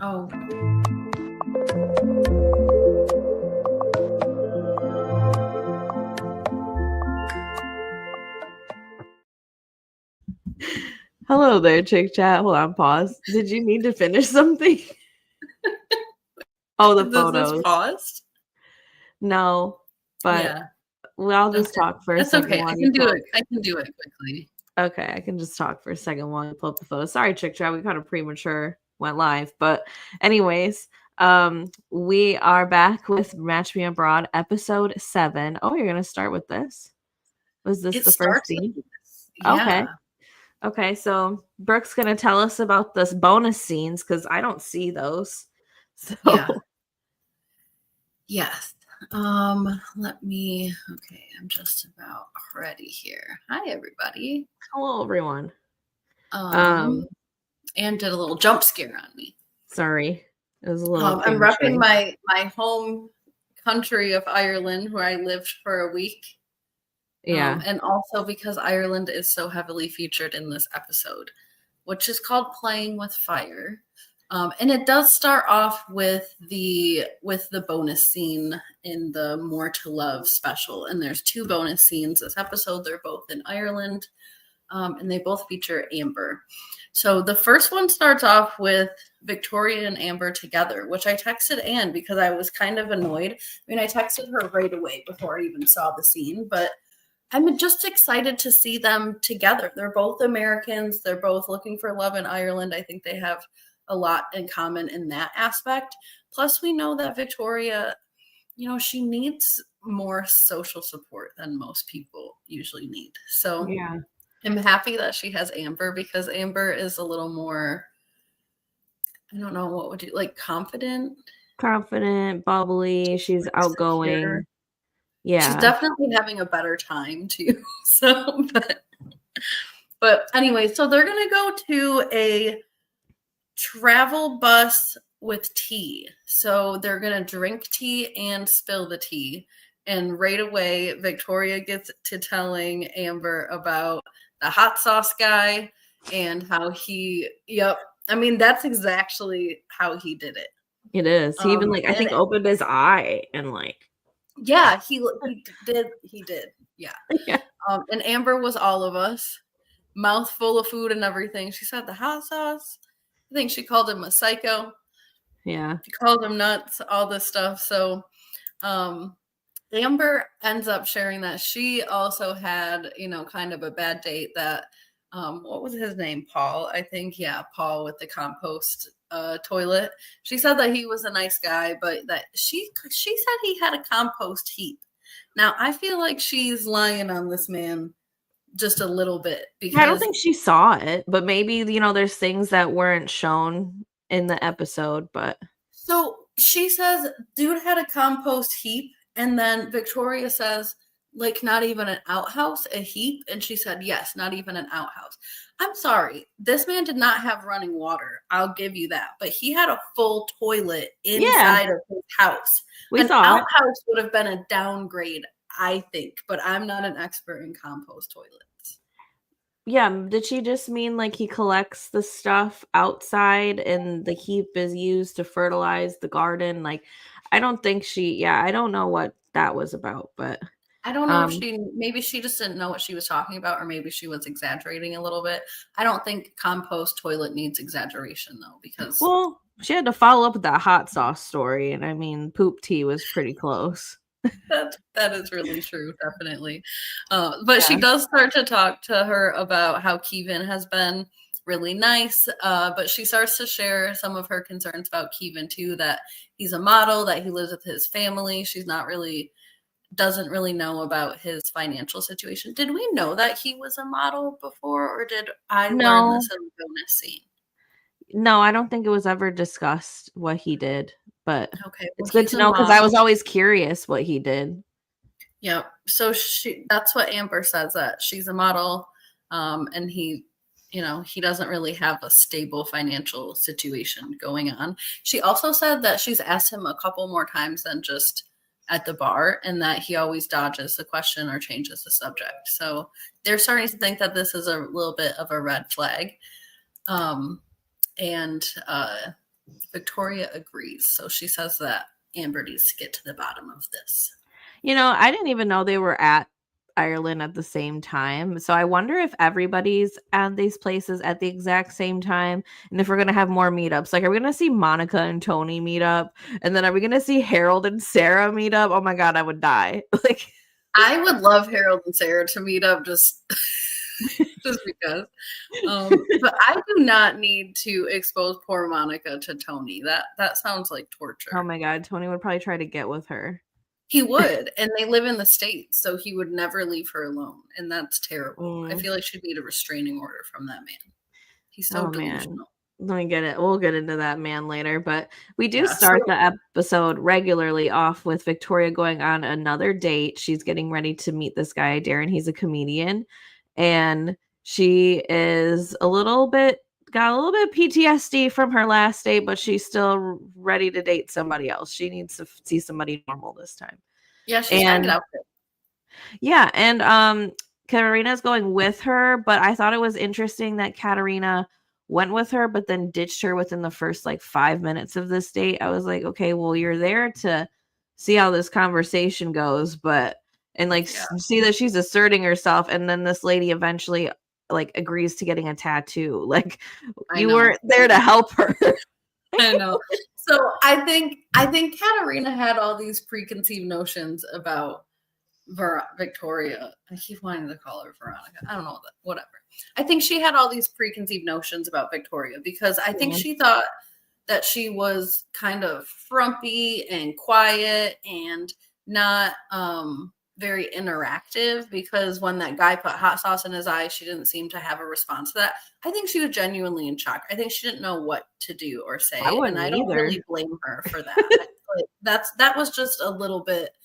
Oh. Hello there, Chick Chat. Hold on, pause. Did you need to finish something? Oh, the photos. This paused? No, but Yeah. I'll just talk for a That's second. okay. I can do it. I can do it quickly. Okay, I can just talk for a second while you pull up the photos. Sorry, Chick Chat. We kind of premature went live, but anyways, we are back with Match Me Abroad episode 7. Oh, you're gonna start with this? Was this the first scene? Yeah. Okay, so Brooke's gonna tell us about this bonus scenes because I don't see those. So Yes. Let me. Okay, I'm just about ready here. Hi, everybody. hello, everyone. And did a little jump scare on me. Sorry, it was a little. I'm repping my home country of Ireland, where I lived for a week. Yeah. And also because Ireland is so heavily featured in this episode, which is called Playing with Fire. And it does start off with the bonus scene in the More to Love special. And there's 2 bonus scenes this episode. They're both in Ireland, and they both feature Amber. So the first one starts off with Victoria and Amber together, which I texted Anne because I was kind of annoyed. I mean, I texted her right away before I even saw the scene, but I'm just excited to see them together. They're both Americans. They're both looking for love in Ireland. I think they have a lot in common in that aspect. Plus, we know that Victoria, she needs more social support than most people usually need. So yeah, I'm happy that she has Amber because Amber is a little more, I don't know, what would you like, confident, bubbly. She's outgoing. Secure. Yeah, she's definitely having a better time too. So, but anyway, so they're gonna go to a travel bus with tea. So they're gonna drink tea and spill the tea. And right away, Victoria gets to telling Amber about the hot sauce guy and how I mean, that's exactly how he did it. it is. He even I think opened his eye and yeah, he did. Yeah. yeah. And Amber was all of us, mouth full of food and everything. She said the hot sauce. I think she called him a psycho. Yeah. She called him nuts, all this stuff. So Amber ends up sharing that she also had, kind of a bad date that, what was his name? Paul, I think. Yeah, Paul with the compost toilet. She said that he was a nice guy, but that she said he had a compost heap. Now, I feel like she's lying on this man just a little bit because I don't think she saw it, but maybe, there's things that weren't shown in the episode, but. So she says, dude had a compost heap. And then Victoria says, like, not even an outhouse, a heap. And she said, yes, not even an outhouse. I'm sorry. This man did not have running water. I'll give you that. But he had a full toilet inside of his house. An outhouse would have been a downgrade, I think. But I'm not an expert in compost toilets. Yeah, did she just mean he collects the stuff outside and the heap is used to fertilize the garden? I don't think I don't know what that was about, but I don't know if maybe she just didn't know what she was talking about, or maybe she was exaggerating a little bit. I don't think compost toilet needs exaggeration though, because she had to follow up with that hot sauce story, and I mean, poop tea was pretty close. That is really true, definitely. But she does start to talk to her about how Keavan has been really nice, but she starts to share some of her concerns about Keavan too, that he's a model, that he lives with his family. She's doesn't really know about his financial situation. Did we know that he was a model before, or did I learn this in the bonus scene? No, I don't think it was ever discussed what he did, but okay, it's good to know because I was always curious what he did. Yeah, so that's what Amber says, that she's a model, and he doesn't really have a stable financial situation going on. She also said that she's asked him a couple more times than just at the bar, and that he always dodges the question or changes the subject. So they're starting to think that this is a little bit of a red flag. And Victoria agrees. So she says that Amber needs to get to the bottom of this. I didn't even know they were at Ireland at the same time. So I wonder if everybody's at these places at the exact same time and if we're going to have more meetups. Like, are we going to see Monica and Tony meet up? And then are we going to see Harold and Sarah meet up? Oh my God, I would die. Like, I would love Harold and Sarah to meet up just because. But I do not need to expose poor Monica to Tony. That sounds like torture. oh my God, Tony would probably try to get with her. He would, and they live in the States, so he would never leave her alone, and that's terrible. I feel like she'd need a restraining order from that man. He's so delusional. Man. Let me get it. We'll get into that man later, but we do start the episode regularly off with Victoria going on another date. She's getting ready to meet this guy, Darren. He's a comedian, and she is got a little bit PTSD from her last date, but she's still ready to date somebody else. She needs to see somebody normal this time. Yeah, she's trying to get out there. Yeah, and Katarina's going with her, but I thought it was interesting that Katarina went with her, but then ditched her within the first 5 minutes of this date. I was like, okay, well, you're there to see how this conversation goes, see that she's asserting herself, and then this lady eventually agrees to getting a tattoo. You weren't there to help her. I know. So I think Katarina had all these preconceived notions about Victoria. I keep wanting to call her Veronica. I don't know, whatever. I think she had all these preconceived notions about Victoria because I think she thought that she was kind of frumpy and quiet and not very interactive, because when that guy put hot sauce in his eye, she didn't seem to have a response to that. I think she was genuinely in shock. I think she didn't know what to do or say, and I don't really blame her for that. That was just a little bit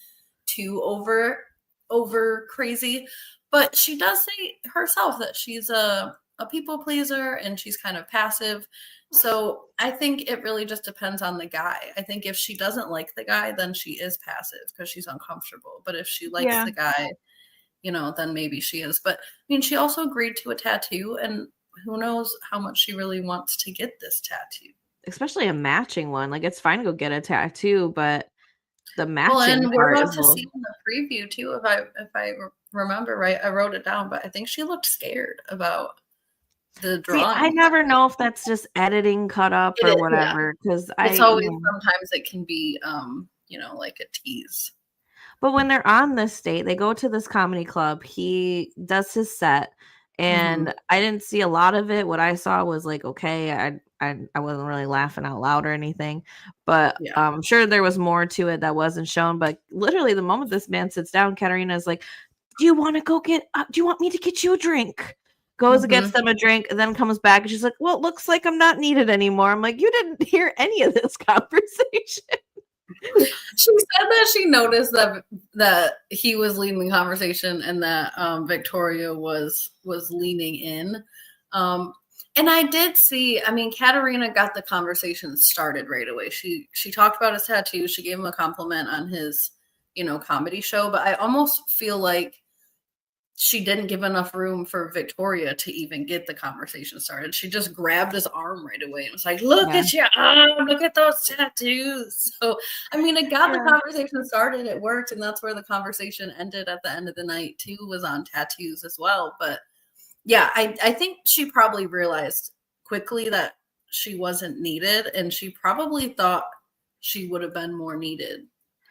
too over crazy. But she does say herself that she's a people pleaser and she's kind of passive. So I think it really just depends on the guy. I think if she doesn't like the guy, then she is passive because she's uncomfortable. But if she likes the guy, then maybe she is. But I mean, she also agreed to a tattoo, and who knows how much she really wants to get this tattoo. Especially a matching one. It's fine to go get a tattoo, but the matching and we're about to see in the preview too, if I remember right. I wrote it down, but I think she looked scared about the drawing. I never know if that's just editing cut up or whatever, because it's always sometimes it can be like a tease. But when they're on this date, they go to this comedy club. He does his set, and I didn't see a lot of it. What I saw was okay. I wasn't really laughing out loud or anything, but I'm sure there was more to it that wasn't shown. But literally, the moment this man sits down, Katarina is like, "Do you want to go get? Do you want me to get you a drink?" Goes and gets them a drink, and then comes back, and she's like, "Well, it looks like I'm not needed anymore." I'm like, "You didn't hear any of this conversation." She said that she noticed that he was leading the conversation and that Victoria was leaning in. And I did see, Katarina got the conversation started right away. She talked about his tattoo. She gave him a compliment on his, comedy show. But I almost feel like she didn't give enough room for Victoria to even get the conversation started. She just grabbed his arm right away and was like, look at your arm, look at those tattoos. So, it got the conversation started, it worked, and that's where the conversation ended at the end of the night too, was on tattoos as well. But yeah, I think she probably realized quickly that she wasn't needed, and she probably thought she would have been more needed.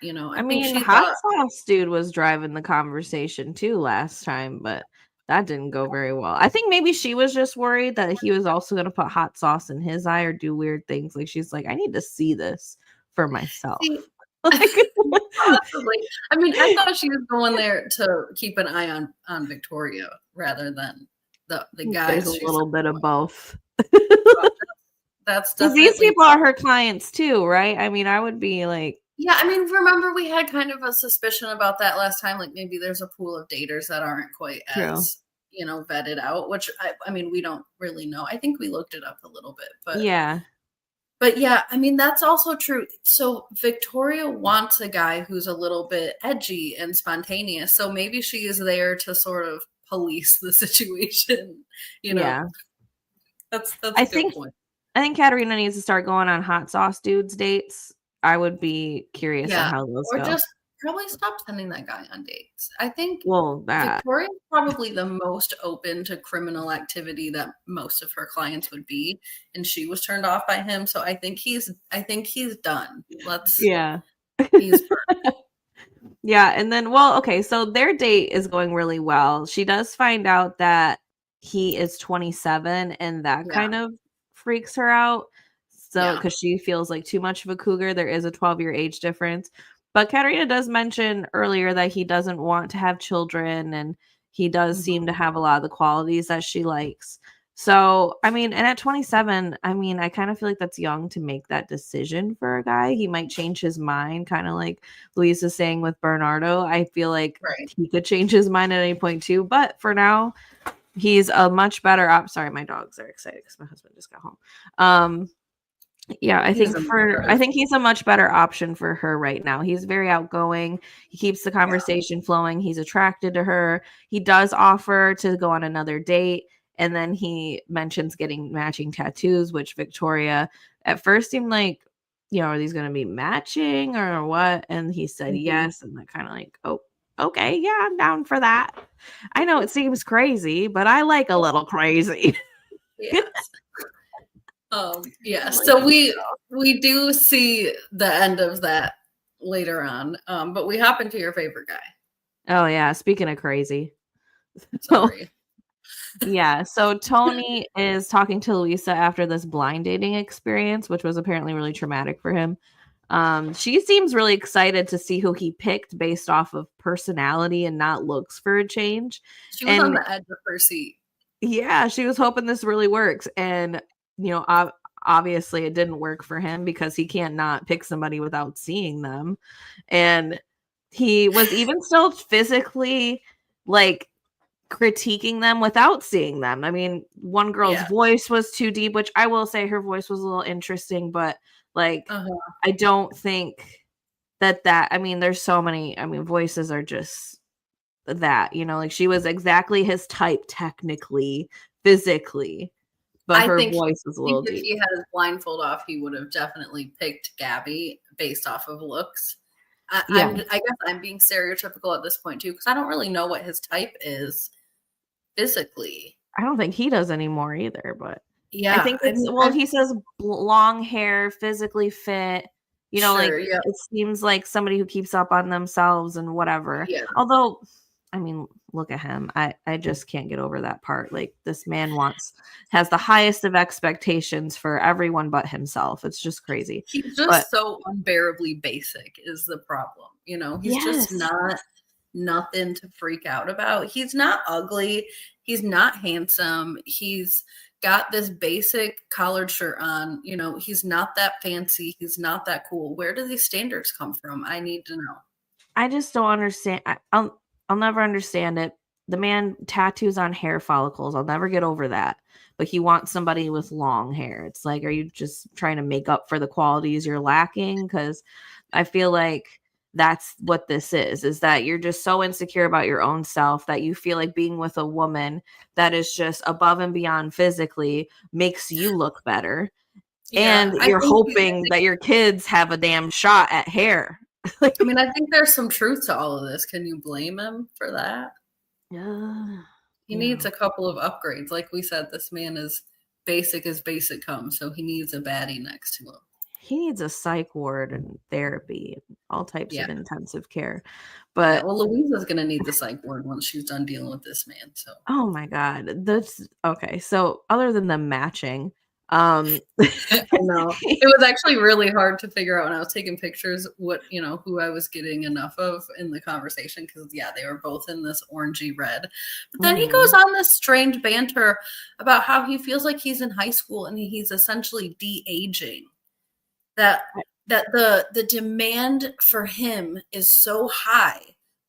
Hot Sauce dude was driving the conversation too last time, but that didn't go very well. I think maybe she was just worried that he was also going to put hot sauce in his eye or do weird things. She's like, I need to see this for myself. Possibly. I thought she was going there to keep an eye on Victoria rather than the guys. There's a little bit of both. That's these people are her clients too, right? I would be like, yeah, remember we had kind of a suspicion about that last time. Maybe there's a pool of daters that aren't quite as, vetted out, which we don't really know. I think we looked it up a little bit, but yeah. But yeah, that's also true. So Victoria wants a guy who's a little bit edgy and spontaneous. So maybe she is there to sort of police the situation, Yeah. That's a good point. I think Katarina needs to start going on hot sauce dudes dates. I would be curious on Yeah, how those or go. just probably stop sending that guy on dates. I think Well, that. Victoria's probably the most open to criminal activity that most of her clients would be, and she was turned off by him. So I think he's done. Yeah. He's Yeah, and then okay, so their date is going really well. She does find out that he is 27 and that yeah, kind of freaks her out. So yeah, cuz she feels like too much of a cougar, there is a 12-year age difference. But Katarina does mention earlier that he doesn't want to have children and he does seem to mhm, have a lot of the qualities that she likes. So, I mean, and at 27, I mean, I kind of feel like that's young to make that decision for a guy. He might change his mind, kind of like Luisa saying with Bernardo. I feel like right. he could change his mind at any point too. But for now, he's a much better sorry, my dogs are excited because my husband just got home. Yeah, He's a I think he's a much better option for her right now. He's very outgoing. He keeps the yeah, conversation flowing. He's attracted to her. He does offer to go on another date. And then he mentions getting matching tattoos, which Victoria at first seemed like, are these going to be matching or what? And he said mhm, yes. And that kind of like, oh, okay, yeah, I'm down for that. I know it seems crazy, but I like a little crazy. yes. Yeah. I'm like, So we do see the end of that later on. But we hop into your favorite guy. oh, yeah. Speaking of crazy. So Sorry. yeah, so Tony is talking to Luisa after this blind dating experience, which was apparently really traumatic for him. She seems really excited to see who he picked based off of personality and not looks for a change. She was on And the edge of her seat. yeah, she was hoping this really works. And, obviously it didn't work for him because he can't not pick somebody without seeing them. And he was even still physically like critiquing them without seeing them. I mean, one girl's Yeah. voice was too deep, which I will say her voice was a little interesting, but like Uh-huh. I don't think I mean, there's so many, I mean, voices are just that, like she was exactly his type technically, physically, but I her think voice was a little if deep. he had his blindfold off, he would have definitely picked Gabby based off of looks. Yeah. I guess I'm being stereotypical at this point too, because I don't really know what his type is physically. I don't think he does anymore either, but I Yeah, think I it's mean, well, he says long hair, physically fit, like sure, yeah, it seems like somebody who keeps up on themselves and whatever. yeah. Although, I mean, look at him. I just can't get over that part. Like this man has the highest of expectations for everyone but himself. It's just crazy. He's But just so unbearably basic is the problem. He's just yes, not nothing to freak out about. He's not ugly. He's not handsome. He's got this basic collared shirt on. He's not that fancy. He's not that cool. Where do these standards come from? I need to know. I just don't understand. I'll never understand it. The man tattoos on hair follicles. I'll never get over that. But he wants somebody with long hair. It's like, are you just trying to make up for the qualities you're lacking? Because I feel like that's what this is that you're just so insecure about your own self that you feel like being with a woman that is just above and beyond physically makes you look better. Yeah, And I you're think hoping that your kids have a damn shot at hair. I think there's some truth to all of this. Can you blame him for that? Yeah. He needs a couple of upgrades. Like we said, this man is basic as basic comes, so he needs a baddie next to him. He needs a psych ward and therapy, all types Yeah. of intensive care. Yeah. But Well, Louisa's going to need the psych ward once she's done dealing with this man. So, oh my god, that's okay. So other than the matching, I know it was actually really hard to figure out when I was taking pictures who I was getting enough of in the conversation because, yeah, they were both in this orangey red. But then he goes on this strange banter about how he feels like he's in high school and he's essentially de-aging. That the demand for him is so high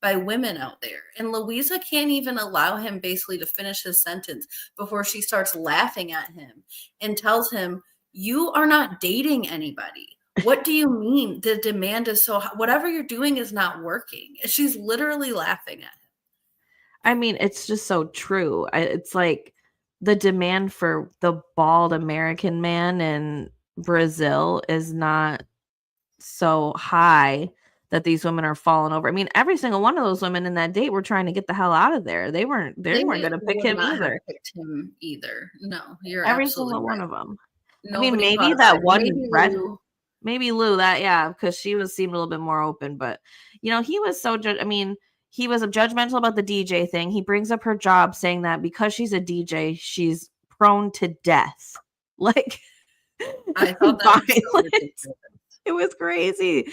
by women out there. And Louisa can't even allow him basically to finish his sentence before she starts laughing at him and tells him, "You are not dating anybody. What do you mean the demand is so high? Whatever you're doing is not working." And she's literally laughing at him. I mean, it's just so true. It's like the demand for the bald American man in Brazil is not so high that these women are falling over. I mean, every single one of those women in that date were trying to get the hell out of there. They weren't They going to pick would him not have either. picked him either. No, you're Every absolutely single one right. of them. I mean, Nobody maybe thought about that it. one maybe Lou, that, yeah, because she seemed a little bit more open, but he was so I mean, he was judgmental about the DJ thing. He brings up her job, saying that because she's a DJ, she's prone to death. Like, I thought that was so violence. ridiculous. It was crazy.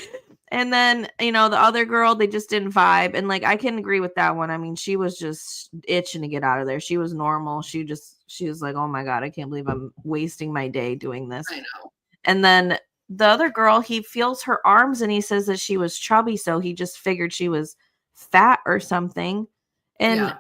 And then, the other girl, they just didn't vibe. And like, I can agree with that one. I mean, she was just itching to get out of there. She was normal. She was like, oh my God, I can't believe I'm wasting my day doing this. I know. And then the other girl, he feels her arms and he says that she was chubby. So he just figured she was fat or something. And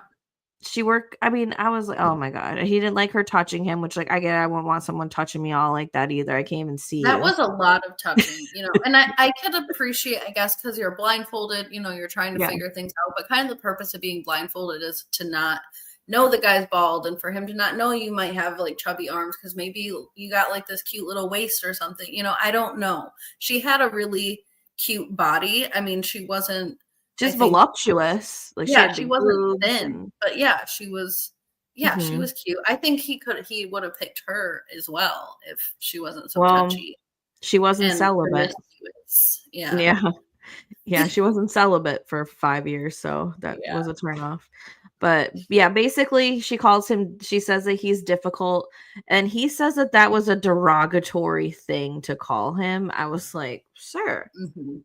I mean, I was like, oh my God. He didn't like her touching him, which, like, I wouldn't want someone touching me all like that either. I can't even see That you. was a lot of touching, and I could appreciate, I guess, because you're blindfolded, you're trying to figure things out, but kind of the purpose of being blindfolded is to not know the guy's bald and for him to not know you might have like chubby arms because maybe you got like this cute little waist or something, I don't know. She had a really cute body. I mean, she wasn't just voluptuous. Like, she had she big wasn't boobs thin, but she was she was cute. I think he would have picked her as well if she wasn't so touchy. She wasn't And celibate. Yeah. Yeah, she wasn't celibate for 5 years, so that was a turnoff. But yeah, basically she says that he's difficult, and he says that was a derogatory thing to call him. I was like, sir,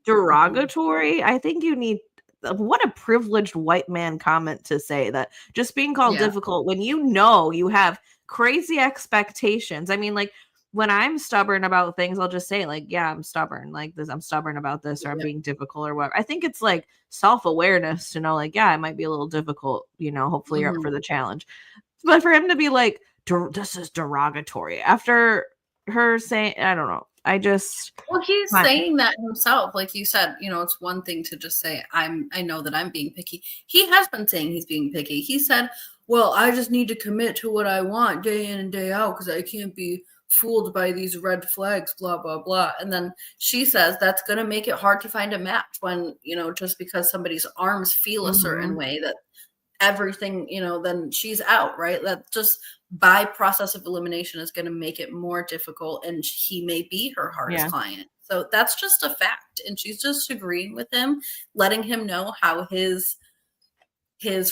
derogatory? I think you need what a privileged white man comment to say that just being called difficult when you have crazy expectations. I mean, like, when I'm stubborn about things, I'll just say, like, yeah, I'm stubborn. Like, this, I'm stubborn about this, or I'm being difficult or whatever. I think it's like self-awareness to know, like, yeah, I might be a little difficult, hopefully you're up for the challenge. But for him to be like, this is derogatory after her saying, I don't know. He's saying that himself. Like you said, it's one thing to just say, I know that I'm being picky. He has been saying he's being picky. He said, well, I just need to commit to what I want day in and day out because I can't be fooled by these red flags, blah, blah, blah. And then she says that's going to make it hard to find a match when, just because somebody's arms feel a certain way that everything, then she's out, right? That just by process of elimination is going to make it more difficult, and he may be her hardest client. So that's just a fact. And she's just agreeing with him, letting him know how his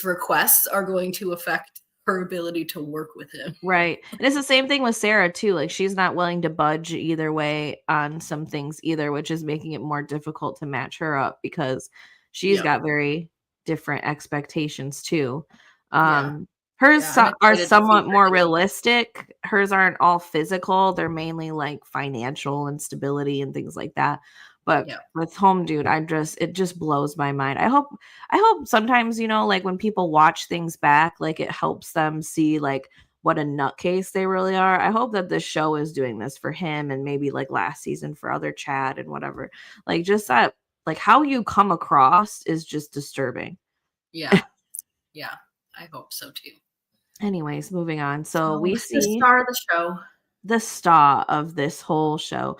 requests are going to affect her ability to work with him. Right. And it's the same thing with Sarah too. Like, she's not willing to budge either way on some things either, which is making it more difficult to match her up because she's got very different expectations too. Hers are somewhat more realistic. Hers aren't all physical. They're mainly like financial and stability and things like that. But with Home Dude, it just blows my mind. I hope sometimes, like, when people watch things back, like, it helps them see like what a nutcase they really are. I hope that this show is doing this for him, and maybe like last season for other Chad and whatever. Like, just that, like, how you come across is just disturbing. Yeah. I hope so too. Anyways, moving on. So we see the star of the show. The star of this whole show.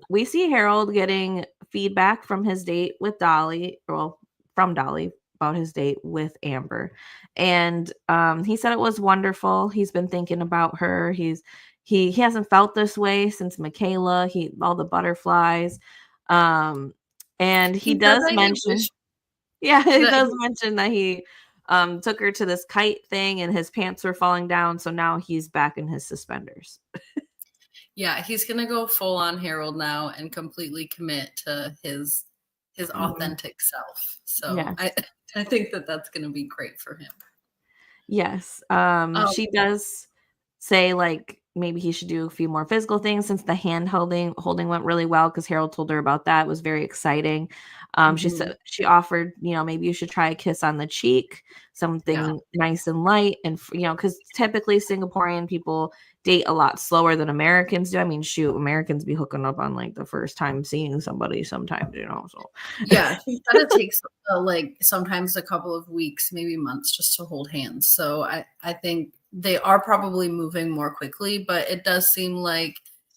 We see Harold getting feedback from his date with Dolly, from Dolly, about his date with Amber. And he said it was wonderful. He's been thinking about her. He hasn't felt this way since Michaela, all the butterflies. And he does mention he does mention that he took her to this kite thing and his pants were falling down, so now he's back in his suspenders. He's gonna go full on Harold now and completely commit to his authentic self. So I think that's gonna be great for him. Yes. She does say, like, maybe he should do a few more physical things since the hand holding went really well, because Harold told her about that. It was very exciting. She said, she offered, maybe you should try a kiss on the cheek, something nice and light. And, because typically Singaporean people date a lot slower than Americans do. I mean, shoot, Americans be hooking up on like the first time seeing somebody sometimes, so. She said it takes like sometimes a couple of weeks, maybe months, just to hold hands. So I think they are probably moving more quickly, but it does seem like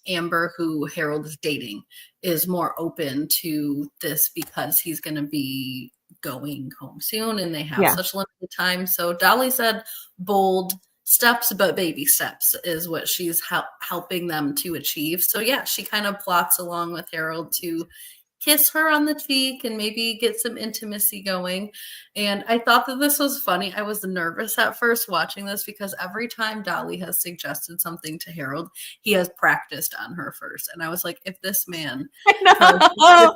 Amber, who Harold is dating, is more open to this because he's going to be going home soon and they have such limited time. So Dolly said bold steps, but baby steps is what she's helping them to achieve. So yeah, she kind of plots along with Harold to kiss her on the cheek and maybe get some intimacy going. And I thought that this was funny. I was nervous at first watching this because every time Dolly has suggested something to Harold, he has practiced on her first. And I was like, if this man kiss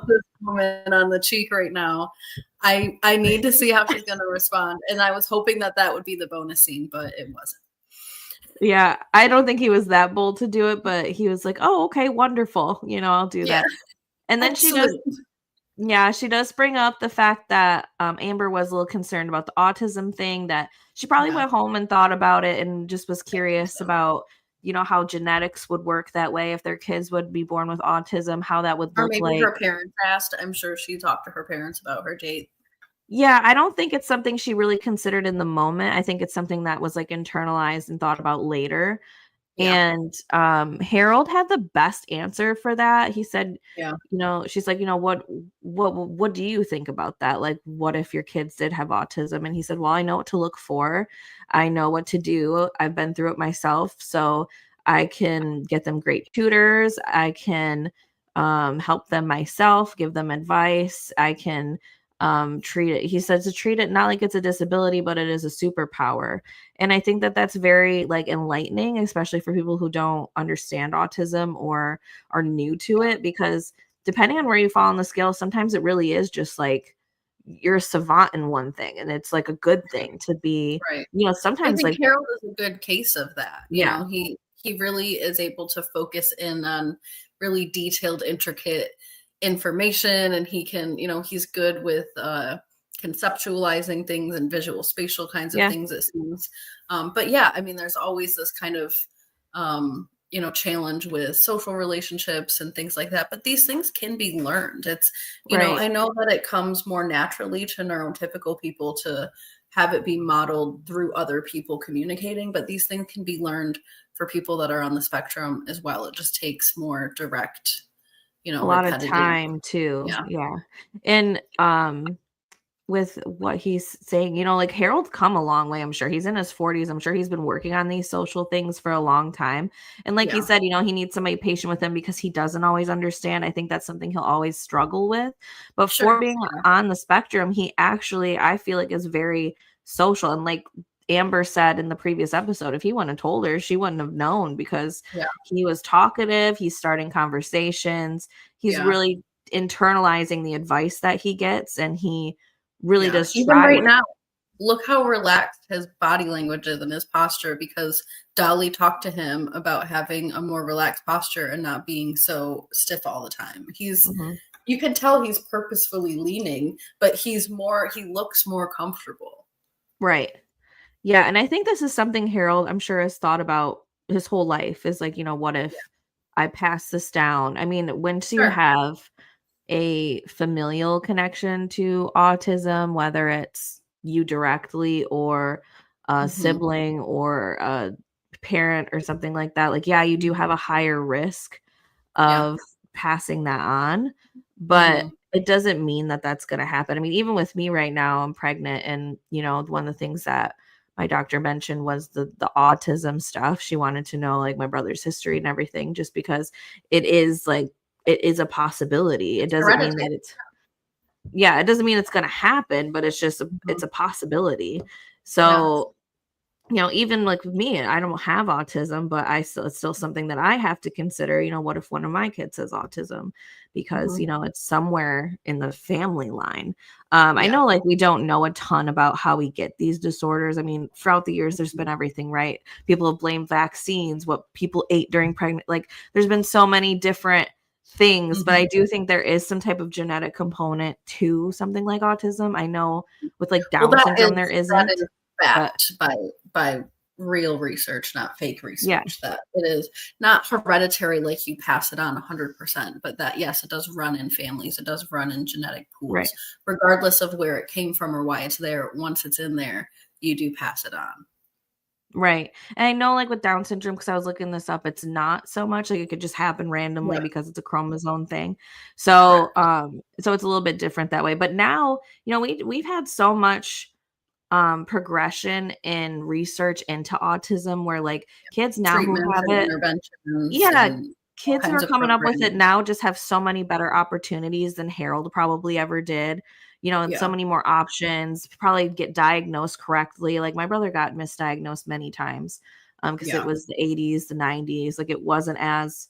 this woman on the cheek right now, I need to see how she's going to respond. And I was hoping that would be the bonus scene, but it wasn't. Yeah, I don't think he was that bold to do it, but he was like, "Oh, okay, wonderful. I'll do that." And then she does bring up the fact that Amber was a little concerned about the autism thing, that she probably went home and thought about it and just was curious about, how genetics would work that way, if their kids would be born with autism, how that would look like. Or maybe her parents asked. I'm sure she talked to her parents about her date. Yeah, I don't think it's something she really considered in the moment. I think it's something that was like internalized and thought about later. Yeah. And Harold had the best answer for that. He said, she's like, what do you think about that? Like, what if your kids did have autism? And he said, well, I know what to look for. I know what to do. I've been through it myself. So I can get them great tutors. I can help them myself, give them advice. I can treat it. He says to treat it not like it's a disability, but it is a superpower. And I think that that's very like enlightening, especially for people who don't understand autism or are new to it, because depending on where you fall on the scale, sometimes it really is just like you're a savant in one thing, and it's like a good thing to be, right. Sometimes I think like Harold is a good case of that. You know, he really is able to focus in on really detailed, intricate information, and he can, he's good with conceptualizing things and visual spatial kinds of things, it seems. But yeah, I mean, there's always this kind of challenge with social relationships and things like that, but these things can be learned. It's I know that it comes more naturally to neurotypical people to have it be modeled through other people communicating, but these things can be learned for people that are on the spectrum as well. It just takes more direct, a lot of time too. Yeah. And with what he's saying, like Harold's come a long way. I'm sure he's in his 40s. I'm sure he's been working on these social things for a long time. And like he said, he needs somebody patient with him because he doesn't always understand. I think that's something he'll always struggle with. But for being on the spectrum, he actually, I feel like, is very social. And like Amber said in the previous episode, if he wouldn't have told her, she wouldn't have known, because he was talkative. He's starting conversations. He's really internalizing the advice that he gets, and he really does even try. Right now, look how relaxed his body language is and his posture, because Dolly talked to him about having a more relaxed posture and not being so stiff all the time. He's you can tell he's purposefully leaning, but he looks more comfortable. Right. Yeah, and I think this is something Harold, I'm sure, has thought about his whole life, is like, what if I pass this down? I mean, once you have a familial connection to autism, whether it's you directly or a sibling or a parent or something like that, like, you do have a higher risk of passing that on, but it doesn't mean that that's going to happen. I mean, even with me right now, I'm pregnant, and one of the things that my doctor mentioned was the autism stuff. She wanted to know like my brother's history and everything, just because it is a possibility. It doesn't mean that it doesn't mean it's going to happen, but it's just it's a possibility. So even like with me, I don't have autism, but it's still something that I have to consider. What if one of my kids has autism? Because it's somewhere in the family line. I know like we don't know a ton about how we get these disorders. I mean, throughout the years, there's been everything, right? People have blamed vaccines, what people ate during pregnancy. Like there's been so many different things, but I do think there is some type of genetic component to something like autism. I know with like Down syndrome, there isn't. That is backed by real research, not fake research, that it is not hereditary, like you pass it on 100%, but that yes, it does run in families, it does run in genetic pools, regardless of where it came from or why it's there. Once it's in there, you do pass it on. Right. And I know, like, with Down syndrome, because I was looking this up, it's not so much, like, it could just happen randomly Yeah, because it's a chromosome thing. So, correct. so it's a little bit different that way. But now, we've had so much progression in research into autism where, like, kids now who Treatments have and it, interventions yeah, and all kids who kinds are of coming up with it programming. now just have so many better opportunities than Harold probably ever did, and so Yeah, many more options, probably get diagnosed correctly. Like, my brother got misdiagnosed many times, because it yeah. was the '80s, the '90s, like, it wasn't as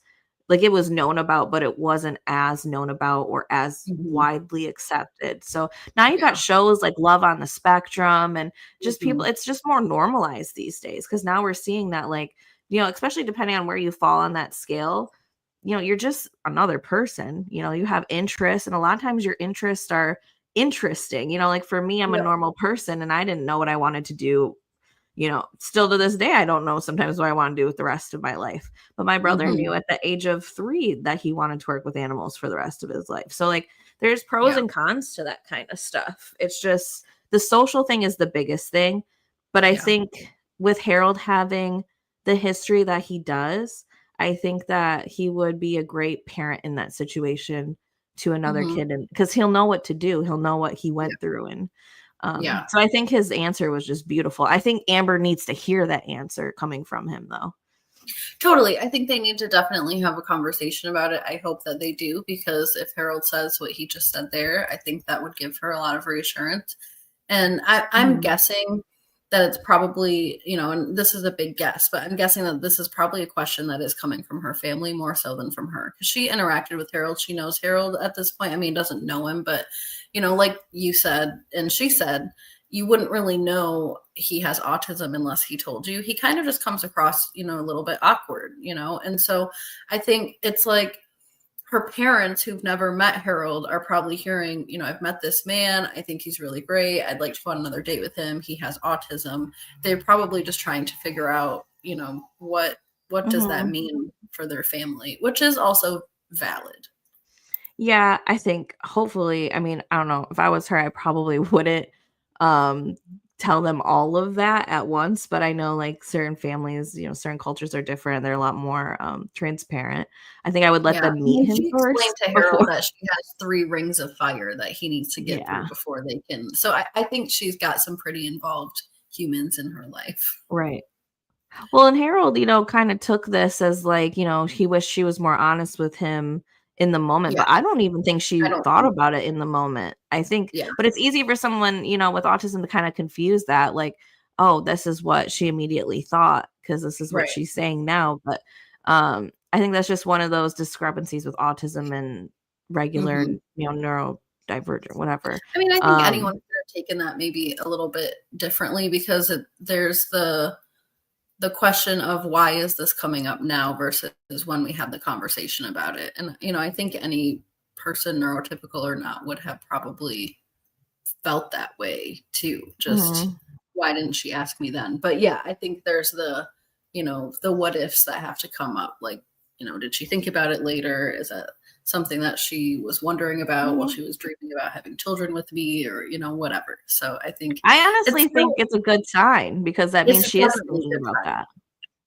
like, it was known about, but it wasn't as known about or as Mhm. widely accepted. So, now you've got Yeah. shows like Love on the Spectrum and just people, Mhm. it's just more normalized these days because now we're seeing that, like, especially depending on where you fall on that scale, you're just another person. You have interests, and a lot of times your interests are interesting. Like, for me, I'm a Yep. normal person and I didn't know what I wanted to do. Still to this day, I don't know sometimes what I want to do with the rest of my life. But my brother Mhm. knew at the age of 3 that he wanted to work with animals for the rest of his life. So, like, there's pros Yeah. and cons to that kind of stuff. It's just the social thing is the biggest thing. But I Yeah. think with Harold having the history that he does, I think that he would be a great parent in that situation to another Mhm. kid, and because he'll know what to do, he'll know what he Yeah. went through, and Yeah. so I think his answer was just beautiful. I think Amber needs to hear that answer coming from him, though. Totally. I think they need to definitely have a conversation about it. I hope that they do because if Harold says what he just said there, I think that would give her a lot of reassurance. And I'm Mhm. guessing that it's probably, and this is a big guess, but I'm guessing that this is probably a question that is coming from her family more so than from her. Because she interacted with Harold. She knows Harold at this point. I mean, doesn't know him, but, like you said, and she said, you wouldn't really know he has autism unless he told you. He kind of just comes across, a little bit awkward, And so I think it's like, her parents who've never met Harold are probably hearing, I've met this man. I think he's really great. I'd like to go on another date with him. He has autism. They're probably just trying to figure out, what does that Mhm. mean for their family, which is also valid. Yeah, I think hopefully, I mean, I don't know, if I was her, I probably wouldn't, um, tell them all of that at once, but I know, like, certain families, certain cultures are different, they're a lot more, transparent. I think I would let Yeah. them I meet mean, him she explained first to Harold before. that she has 3 rings of fire that he needs to get through Yeah, before they can. So I think she's got some pretty involved humans in her life. right. Well, and Harold, kind of took this as, like, he wished she was more honest with him in the moment, Yeah. but I don't even think I she don't thought think. about it in the moment. I think, Yeah. but it's easy for someone, with autism to kind of confuse that, like, oh, this is what she immediately thought because this is what Right. she's saying now. But I think that's just one of those discrepancies with autism and regular, Mhm. neurodivergent, whatever. I mean, I think anyone Um, could have taken that maybe a little bit differently because there's the question of why is this coming up now versus when we had the conversation about it. And I think any person, neurotypical or not, would have probably felt that way too. Just mhm. why didn't she ask me then? But yeah, I think there's the what ifs that have to come up. Like, did she think about it later? Is that something that she was wondering about while Mhm. she was dreaming about having children with me or, whatever. So I think I it's honestly think still, it's a good sign because that means it's she is definitely a thinking good about sign. that.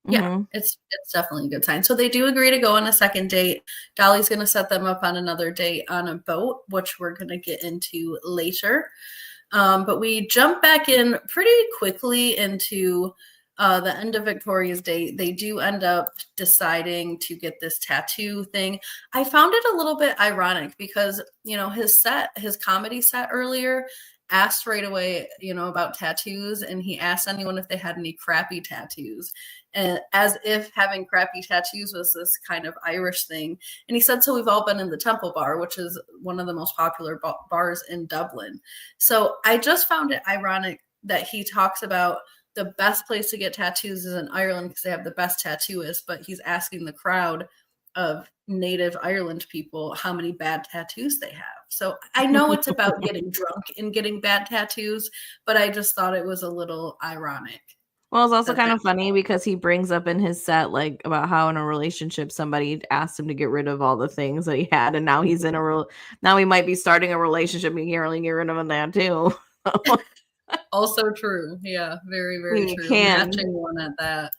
Yeah, Mhm. it's definitely a good sign. So they do agree to go on a second date. Dolly's going to set them up on another date on a boat, which we're going to get into later. But we jump back in pretty quickly into the end of Victoria's date. They do end up deciding to get this tattoo thing. I found it a little bit ironic because, his comedy set earlier asked right away, about tattoos, and he asked anyone if they had any crappy tattoos, and as if having crappy tattoos was this kind of Irish thing. And he said, so we've all been in the Temple Bar, which is one of the most popular bars in Dublin. So I just found it ironic that he talks about the best place to get tattoos is in Ireland because they have the best tattooists, but he's asking the crowd of native Ireland people how many bad tattoos they have. So I know it's about getting drunk and getting bad tattoos, but I just thought it was a little ironic Well, it's also that kind that of funny because he brings up in his set, like, about how in a relationship somebody asked him to get rid of all the things that he had, and now he's in a real now he might be starting a relationship, and he can't really get rid of a tattoo. Also true. Yeah, very, I mean, very you true. can. Matching one at that.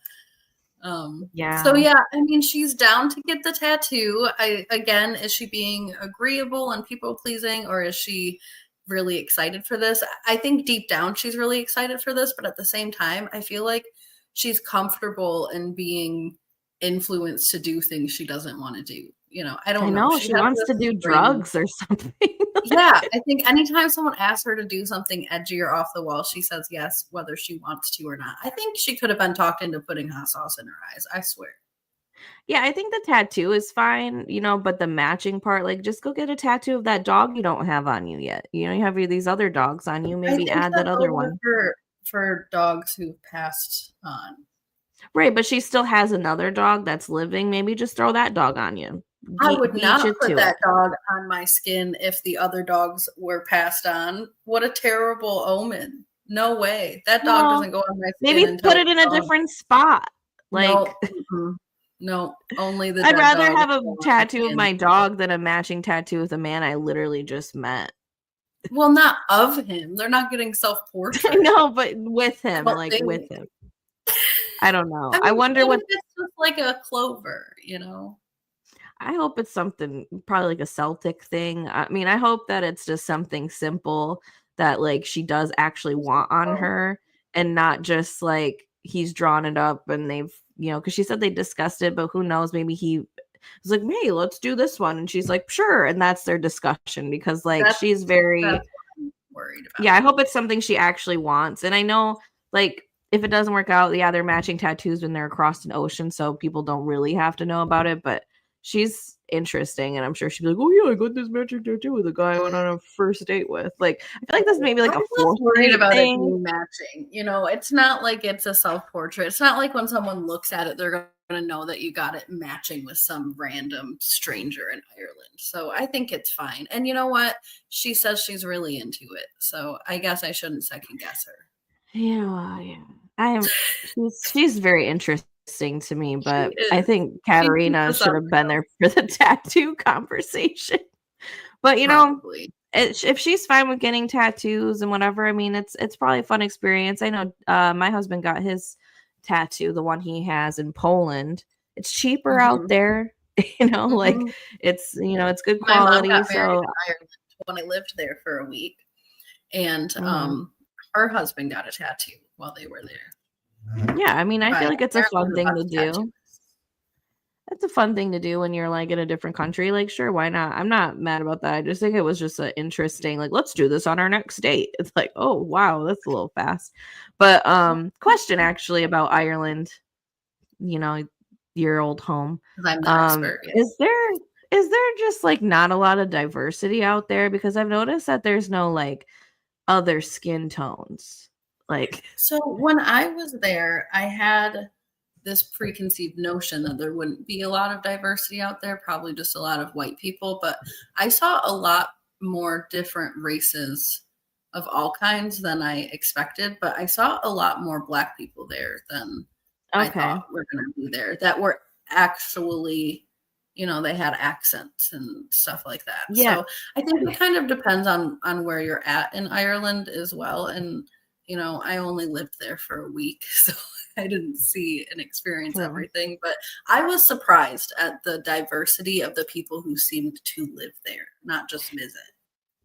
So Yeah. yeah, I mean, she's down to get the tattoo. Again, is she being agreeable and people pleasing, or is she really excited for this? I think deep down she's really excited for this, but at the same time, I feel like she's comfortable in being influenced to do things she doesn't want to do. I I don't know. know She she has wants to this do brain. drugs or something. Yeah, I think anytime someone asks her to do something edgy or off the wall, she says yes, whether she wants to or not. I think she could have been talked into putting hot sauce in her eyes. I swear. Yeah, I think the tattoo is fine, but the matching part, like, just go get a tattoo of that dog you don't have on you yet. You have these other dogs on you, I maybe think add that that other those are one. for dogs who've passed on. Right, but she still has another dog that's living, maybe just throw that dog on you. I would Beat not you put to it. that dog on my skin if the other dogs were passed on. What a terrible omen. No way. That dog Well, doesn't go on my skin maybe until put it in a it's gone. different spot. No, Like, no, only the I'd dead rather dog have a will go on my tattoo of skin. my dog than a matching tattoo with a man I literally just met. Well, not of him. They're not getting I self-portrait. know, but with I him, don't like with think. him. I don't know. I I mean, wonder even what if it's just like a clover. I hope it's something probably like a Celtic thing. I mean, I hope that it's just something simple that like she does actually want on Oh, her and not just like he's drawn it up and they've, because she said they discussed it, but who knows? Maybe he was like, hey, let's do this one. And she's like, sure. And that's their discussion because like that's she's that's very, what I'm worried yeah, about. I hope it's something she actually wants. And I know like if it doesn't work out, yeah, they're matching tattoos when they're across an ocean, so people don't really have to know about it. But she's interesting, and I'm sure she'd be like, "Oh yeah, I got this matching tattoo with a guy I went on a first date with." Like, I feel like this may be like I'm a less fourth worried date about it thing. being matching. It's not like it's a self-portrait. It's not like when someone looks at it, they're going to know that you got it matching with some random stranger in Ireland. So I think it's fine. And you know what? She says she's really into it. So I guess I shouldn't second guess her. Yeah, well, yeah. I'm. She's very interesting to me, She but I is. think She keeps Katarina us should on have the been go. there for the tattoo conversation. But Probably. if she's fine with getting tattoos and whatever, I mean, it's probably a fun experience. I know my husband got his tattoo, the one he has in Poland. It's cheaper out Mhm. there, like Mhm. it's good My mom quality. got married So, in Ireland when I lived there for a week, and mhm. her husband got a tattoo while they were there Yeah, I mean, I by feel like it's a apparently fun the thing to best do. tattooist. It's a fun thing to do when you're like in a different country. Like, sure, why not? I'm not mad about that. I just think it was just an interesting, like, let's do this on our next date. It's like, oh wow, that's a little fast. But question actually about Ireland, you know, your old home. 'Cause I'm the expert, yeah. Is there just like not a lot of diversity out there? Because I've noticed that there's no like other skin tones. Like, So when I was there, I had this preconceived notion that there wouldn't be a lot of diversity out there, probably just a lot of white people, but I saw a lot more different races of all kinds than I expected, but I saw a lot more black people there than I okay. thought were going to be there that were actually, they had accents and stuff like that. Yeah. So I think it kind of depends on where you're at in Ireland as well. And I only lived there for a week, so I didn't see and experience True. everything, but I was surprised at the diversity of the people who seemed to live there, not just visit.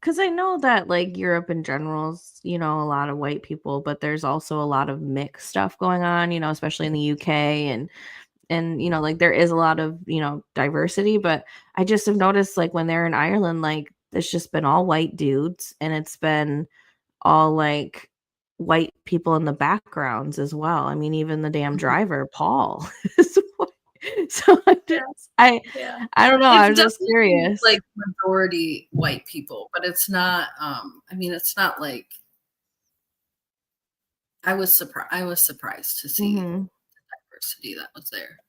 Because I know that like Europe in general is, a lot of white people, but there's also a lot of mixed stuff going on, especially in the UK and like there is a lot of, diversity, but I just have noticed like when they're in Ireland, like it's just been all white dudes and it's been all like white people in the backgrounds as well. I mean, even the damn Mhm. driver, Paul, is white. So Yeah, yeah. I don't know. It's I'm just definitely curious. like majority white people, but it's not I mean it's not like I was surprised to see Mhm. the diversity that was there.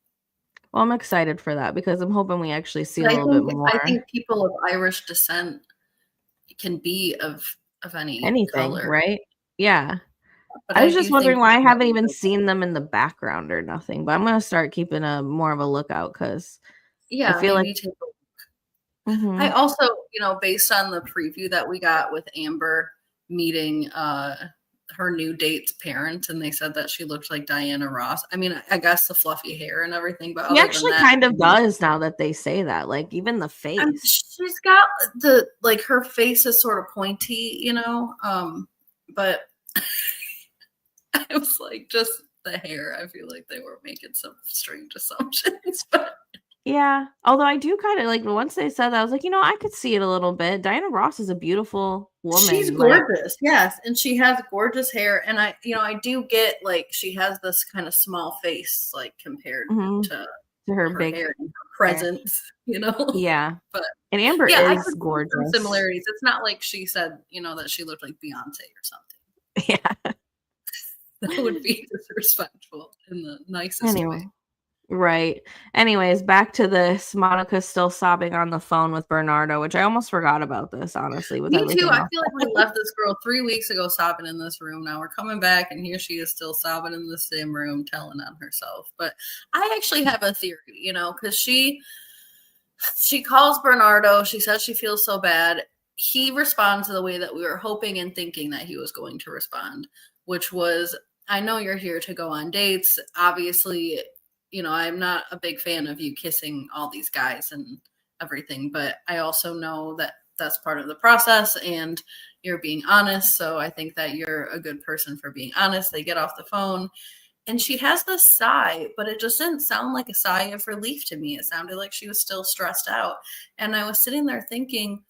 Well, I'm excited for that because I'm hoping we actually see a But I little bit think I more. think people of Irish descent can be of any Anything, color, right? Yeah. but I I was just do think wondering why I that haven't even seen them in the background or nothing, but I'm gonna start keeping a more of a lookout because I yeah, feel like maybe take a I mhm. also, based on the preview that we got with Amber meeting her new date's parents, and they said that she looked like Diana Ross. I mean, I guess the fluffy hair and everything, but He other than actually that, kind of does now that they say that. Like even the face. she's got the like her face is sort of pointy, you know. But I was like, just the hair. I feel like they were making some strange assumptions, but Yeah. Although I do kind of like once they said that, I was like, I could see it a little bit. Diana Ross is a beautiful she's woman. Like, gorgeous. Yes, and she has gorgeous hair, and I do get like she has this kind of small face, like compared mhm, to to her her big hair and her hair. presence, you know. Yeah. But And Amber yeah, I is could see some gorgeous. similarities. It's not like she said, that she looked like Beyonce or something. Yeah. That would be disrespectful in the nicest Anyway. way. Right. Anyways, back to this. Monica's still sobbing on the phone with Bernardo, which I almost forgot about this, honestly, with Me too. everything I else. feel like we left this girl 3 weeks ago sobbing in this room. Now we're coming back, and here she is still sobbing in the same room, telling on herself. But I actually have a theory, because she calls Bernardo. She says she feels so bad. He responds the way that we were hoping and thinking that he was going to respond, which was, I know you're here to go on dates. Obviously, I'm not a big fan of you kissing all these guys and everything, but I also know that that's part of the process and you're being honest. So I think that you're a good person for being honest. They get off the phone. And she has this sigh, but it just didn't sound like a sigh of relief to me. It sounded like she was still stressed out. And I was sitting there thinking,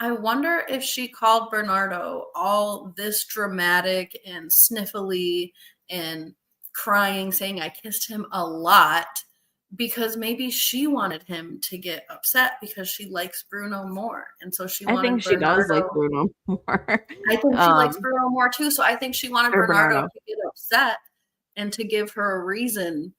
I wonder if she called Bernardo all this dramatic and sniffly and crying, saying I kissed him a lot because maybe she wanted him to get upset because she likes Bruno more. And so she I think wanted she does like Bernardo. Bruno more. I think she likes Bruno more too. So I think she wanted Or Bernardo Bernardo to get upset and to give her a reason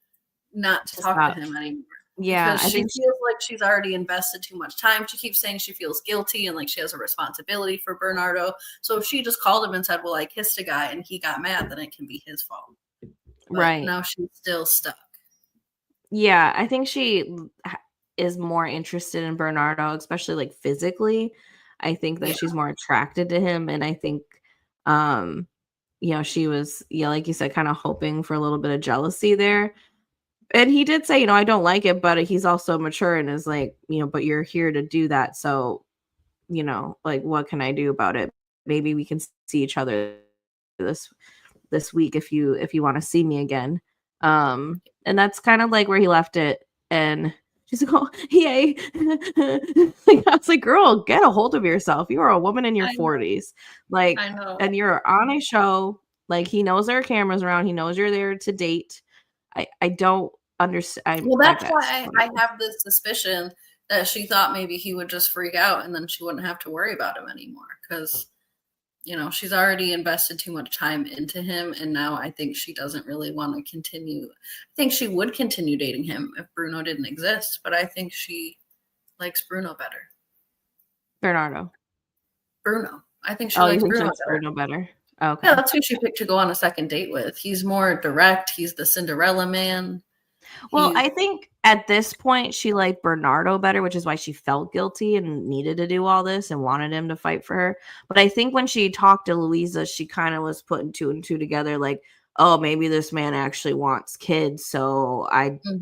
not to to talk to stop. him anymore. Yeah, Because I she think feels like she's already invested too much time. She keeps saying she feels guilty and like she has a responsibility for Bernardo. So if she just called him and said, well, I kissed a guy and he got mad, then it can be his fault. But right. now she's still stuck. Yeah, I think she is more interested in Bernardo, especially like physically. I think that Yeah. she's more attracted to him, and I think, um, she was, like you said, kind of hoping for a little bit of jealousy there. And he did say, I don't like it, but he's also mature and is like, but you're here to do that, so like, what can I do about it? Maybe we can see each other this week if you want to see me again. And that's kind of like where he left it. And she's like, oh, yay. Like, I was like, girl, get a hold of yourself. You are a woman in your I know. 40s. Like, I know. and you're on a show. Like, he knows there are cameras around. He knows you're there to date. I don't understand. Well, I that's guess. why I have this suspicion that she thought maybe he would just freak out and then she wouldn't have to worry about him anymore. Because she's already invested too much time into him. And now I think she doesn't really want to continue. I think she would continue dating him if Bruno didn't exist. But I think she likes Bruno better. Bernardo. Bruno. I think she Oh, you likes think she Bruno likes better. Bruno better? Okay. Yeah, that's who she picked to go on a second date with. He's more direct. He's the Cinderella man. Well, I think at this point she liked Bernardo better, which is why she felt guilty and needed to do all this and wanted him to fight for her. But I think when she talked to Luisa, she kind of was putting two and two together, like, oh, maybe this man actually wants kids. So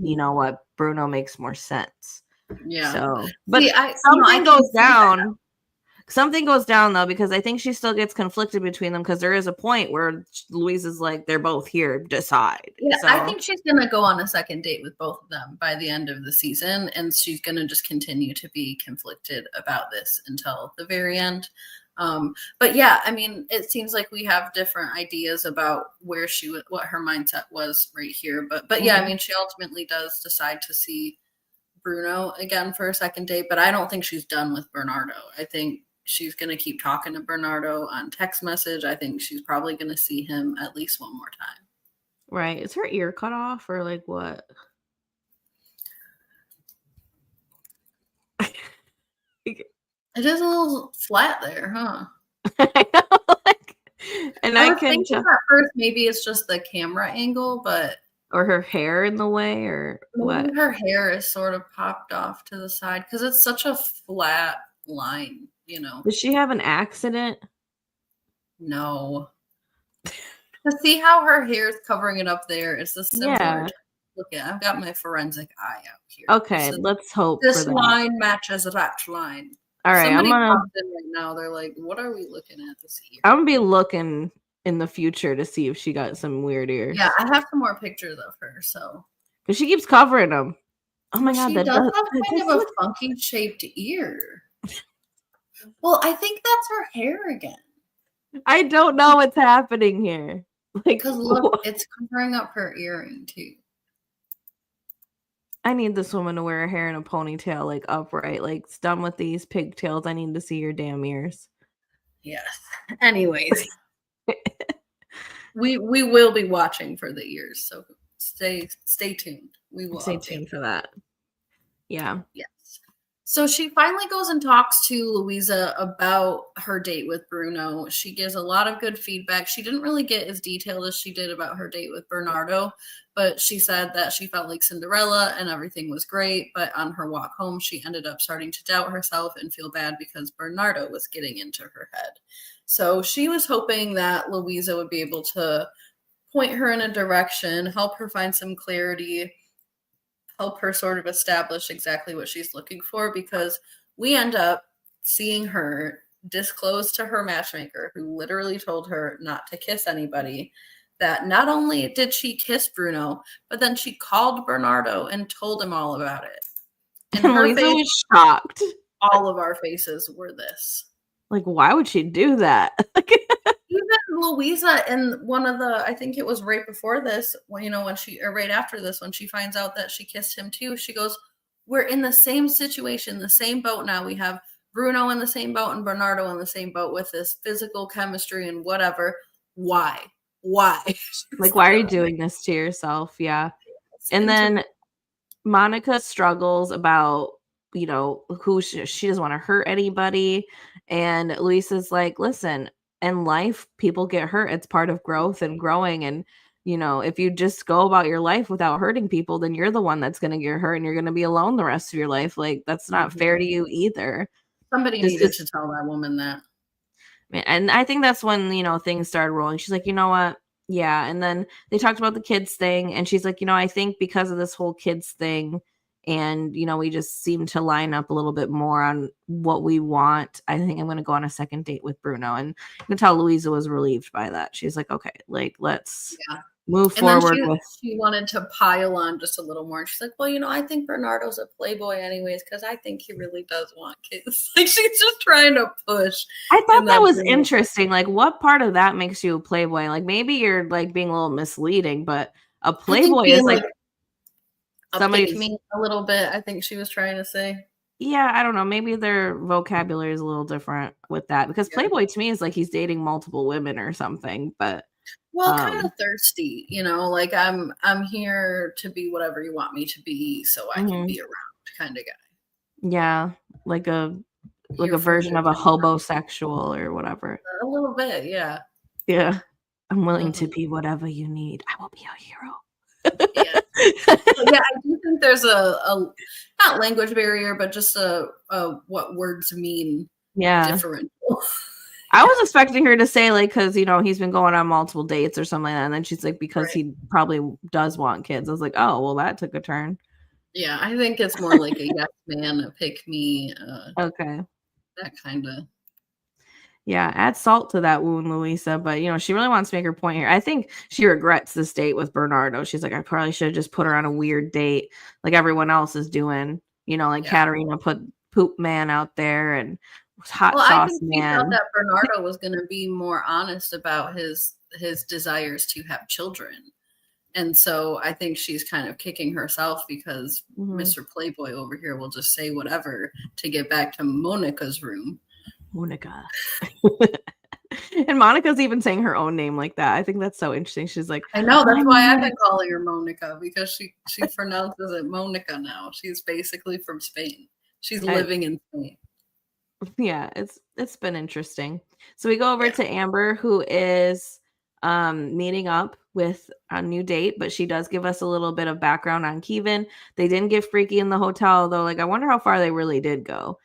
you know what, Bruno makes more sense. Yeah. So, but See, something goes down. Something goes down though, because I think she still gets conflicted between them because there is a point where Louise is like, they're both here, decide. Yeah, So, I think she's going to go on a second date with both of them by the end of the season. And she's going to just continue to be conflicted about this until the very end. But yeah, I mean, it seems like we have different ideas about what her mindset was right here. But yeah, I mean, she ultimately does decide to see Bruno again for a second date, but I don't think she's done with Bernardo. I think she's going to keep talking to Bernardo on text message. I think she's probably going to see him at least one more time. right. Is her ear cut off or like what? It is a little flat there, huh? I know, and I I was can thinking at first maybe it's just the camera angle, but or her hair in the way or what? maybe her hair is sort of popped off to the side because it's such a flat line, Does she have an accident? No. To see how her hair is covering it up there, it's a similar. Yeah. Look at, I've got my forensic eye out here. Okay, So let's hope this for that. line matches that line. All right, Somebody popped in right now. They're like, "What are we looking at this year?" I'm gonna be looking in the future to see if she got some weird ears. Yeah, I have some more pictures of her. So because she keeps covering them. Oh my god, she that does does, have that kind does of a look. funky shaped ear. Well, I think that's her hair again. I don't know what's happening here. Like, Because look, it's covering up her earring too. I need this woman to wear her hair in a ponytail, like upright. Like, it's done with these pigtails. I need to see your damn ears. Yes. Anyways, we will be watching for the ears, so stay tuned. We will stay tuned for that. Yeah. Yes. So she finally goes and talks to Luisa about her date with Bruno. She gives a lot of good feedback. She didn't really get as detailed as she did about her date with Bernardo, but she said that she felt like Cinderella and everything was great. But on her walk home, she ended up starting to doubt herself and feel bad because Bernardo was getting into her head. So she was hoping that Luisa would be able to point her in a direction, help her find some clarity, help her sort of establish exactly what she's looking for, because we end up seeing her disclose to her matchmaker, who literally told her not to kiss anybody, that not only did she kiss Bruno, but then she called Bernardo and told him all about it. And her Luisa face, was shocked. All of our faces were this. Like, why would she do that? Even Luisa, in one of the, I think it was right before this, when right after this, when she finds out that she kissed him too, she goes, "We're in the same situation, the same boat now. We have Bruno in the same boat and Bernardo in the same boat with this physical chemistry and whatever. Why? Like, why are you doing this to yourself?" Yeah. And then Monica struggles about, who she doesn't want to hurt anybody. And Luisa's like, listen, in life, people get hurt. It's part of growth and growing. And, if you just go about your life without hurting people, then you're the one that's going to get hurt and you're going to be alone the rest of your life. Like, that's not fair to you either. Somebody needed to tell that woman that. And I think that's when, things started rolling. She's like, you know what? Yeah. And then they talked about the kids thing. And she's like, I think because of this whole kids thing, and, we just seem to line up a little bit more on what we want, I think I'm going to go on a second date with Bruno. And you can tell Luisa was relieved by that. She's like, okay, like, let's move forward. She wanted to pile on just a little more. She's like, well, I think Bernardo's a playboy anyways, because I think he really does want kids. Like, she's just trying to push. I thought that was interesting. Like, what part of that makes you a playboy? Like, maybe you're like being a little misleading, but a playboy is like somebody me a little bit, I think she was trying to say. Yeah, I don't know. Maybe their vocabulary is a little different with that, because playboy to me is like he's dating multiple women or something. But kind of thirsty, like I'm here to be whatever you want me to be, so I can be around kind of guy. Yeah, like a version of a hobosexual or whatever. A little bit, yeah. Yeah, I'm willing to be whatever you need. I will be a hero. Yeah. I do think there's a not language barrier, but just a what words mean differential. I was expecting her to say, like, because he's been going on multiple dates or something like that, and then she's like, because he probably does want kids. I was like, oh, well, that took a turn. Yeah, I think it's more like a yes man, a pick me. Okay, that kind of. Yeah, add salt to that wound, Luisa. But, she really wants to make her point here. I think she regrets this date with Bernardo. She's like, I probably should have just put her on a weird date like everyone else is doing. Katerina put Poop Man out there and Hot Sauce I think Man. She thought that Bernardo was going to be more honest about his desires to have children. And so I think she's kind of kicking herself because Mr. Playboy over here will just say whatever to get back to Monica's room. Monica. And Monica's even saying her own name like that. I think that's so interesting. She's like, I know, that's why I've been calling her Monica, because she pronounces it Monica now. She's basically from Spain. She's living in Spain. Yeah, it's been interesting. So we go over to Amber, who is meeting up with a new date, but she does give us a little bit of background on Keavan. They didn't get freaky in the hotel, though. Like, I wonder how far they really did go.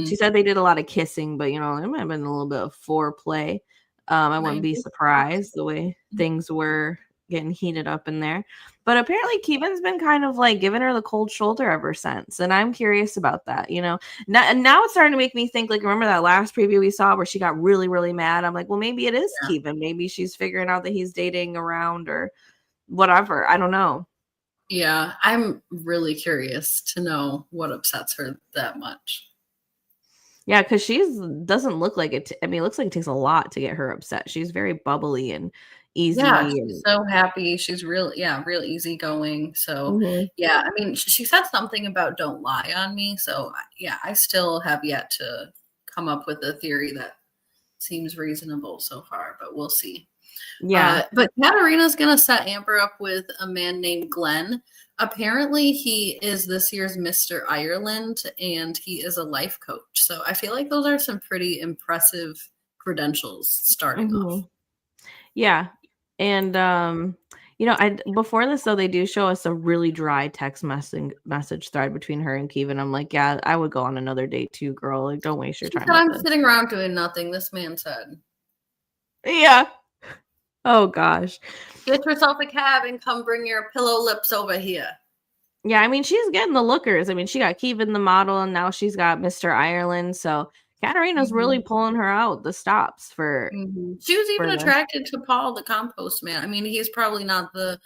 She said they did a lot of kissing, but there might have been a little bit of foreplay. I wouldn't Might be be. surprised the way things were getting heated up in there. But apparently Keevan's been kind of like giving her the cold shoulder ever since. And I'm curious about that, you know. Now it's starting to make me think, like, remember that last preview we saw where she got really, really mad? I'm like, well, maybe it is Yeah. Keavan. Maybe she's figuring out that he's dating around or whatever. I don't know. Yeah, I'm really curious to know what upsets her that much. Yeah, because she's doesn't look like it. I mean, it looks like it takes a lot to get her upset. She's very bubbly and Yeah, easy. she's so happy. She's real easygoing. So, Mhm. yeah, I mean, she said something about "don't lie on me." So, yeah, I still have yet to come up with a theory that seems reasonable so far, but we'll see. Yeah. But Katarina's gonna set Amber up with a man named Glenn. Apparently, he is this year's Mr. Ireland, and he is a life coach. So I feel like those are some pretty impressive credentials starting off. Mhm. Yeah. And you know, I before this though, they do show us a really dry text message thread between her and Keevan. I'm like, yeah, I would go on another date too, girl. Like, don't waste your She time said, with "I'm this. sitting around doing nothing." This man said, Yeah. Oh gosh. "Get yourself a cab and come bring your pillow lips over here." Yeah, I mean, she's getting the lookers. I mean, she got Keevan the model, and now she's got Mr. Ireland. So Katarina's really Mhm. pulling her out the stops She was even for this. attracted to Paul, the compost man. I mean, he's probably the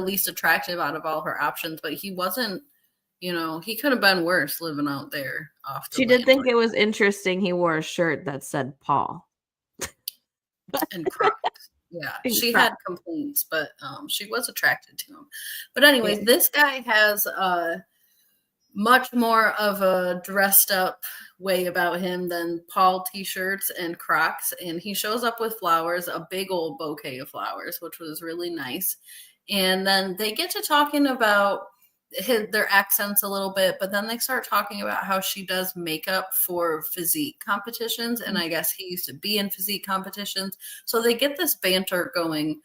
least attractive out of all her options, but he wasn't, he could have been worse living out there off the She did land think it was interesting he wore a shirt that said Paul. and Crocs. Yeah, In she Crocs. had complaints, but she was attracted to him. But anyways, Yeah. this guy has much more of a dressed up way about him than Paul t-shirts and Crocs, and he shows up with flowers, a big old bouquet of flowers, which was really nice. And then they get to talking about their accents a little bit, but then they start talking about how she does makeup for physique competitions, and I guess he used to be in physique competitions. So they get this banter going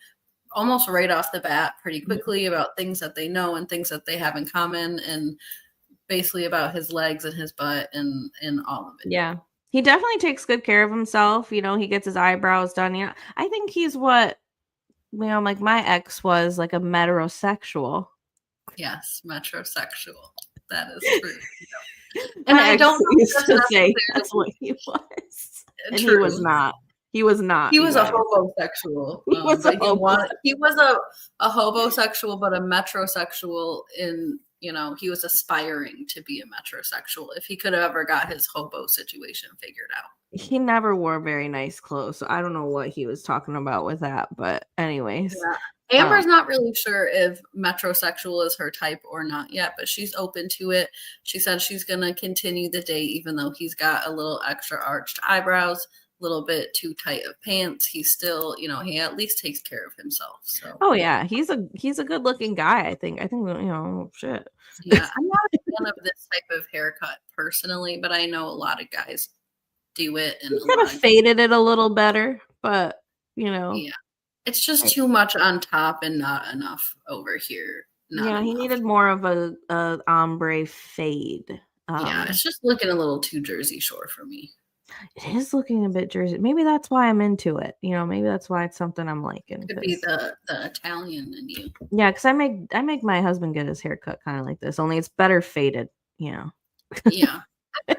almost right off the bat pretty quickly about things that they know and things that they have in common, and basically about his legs and his butt and all of it. Yeah. He definitely takes good care of himself. You know, he gets his eyebrows done. You know, I think he's what, like my ex was like a metrosexual. Yes, metrosexual. That is true. And My I ex don't know if used that's to say that's necessarily what he was. And he was true. not. He was not, He you was a guys. hobosexual, He was a but homo. he was a hobosexual, but a metrosexual he was aspiring to be a metrosexual if he could have ever got his hobo situation figured out. He never wore very nice clothes, so I don't know what he was talking about with that, but anyways, Yeah. Amber's not really sure if metrosexual is her type or not yet, but she's open to it. She said she's going to continue the date, even though he's got a little extra arched eyebrows, a little bit too tight of pants. He's still, he at least takes care of himself. So, oh yeah, he's a good looking guy. I think shit. yeah, I'm not a fan of this type of haircut personally, but I know a lot of guys do it and He a could have lot of, faded it a little better, but you know, yeah, it's just I- too much on top and not enough over here. Not yeah, he enough. needed more of a ombre fade. Yeah, it's just looking a little too Jersey Shore for me. It is looking a bit Jersey. Maybe that's why I'm into it. You know, maybe that's why it's something I'm liking. Could be Cause the Italian in you. yeah, because I make my husband get his hair cut kind of like this. Only it's better faded. You know. Yeah.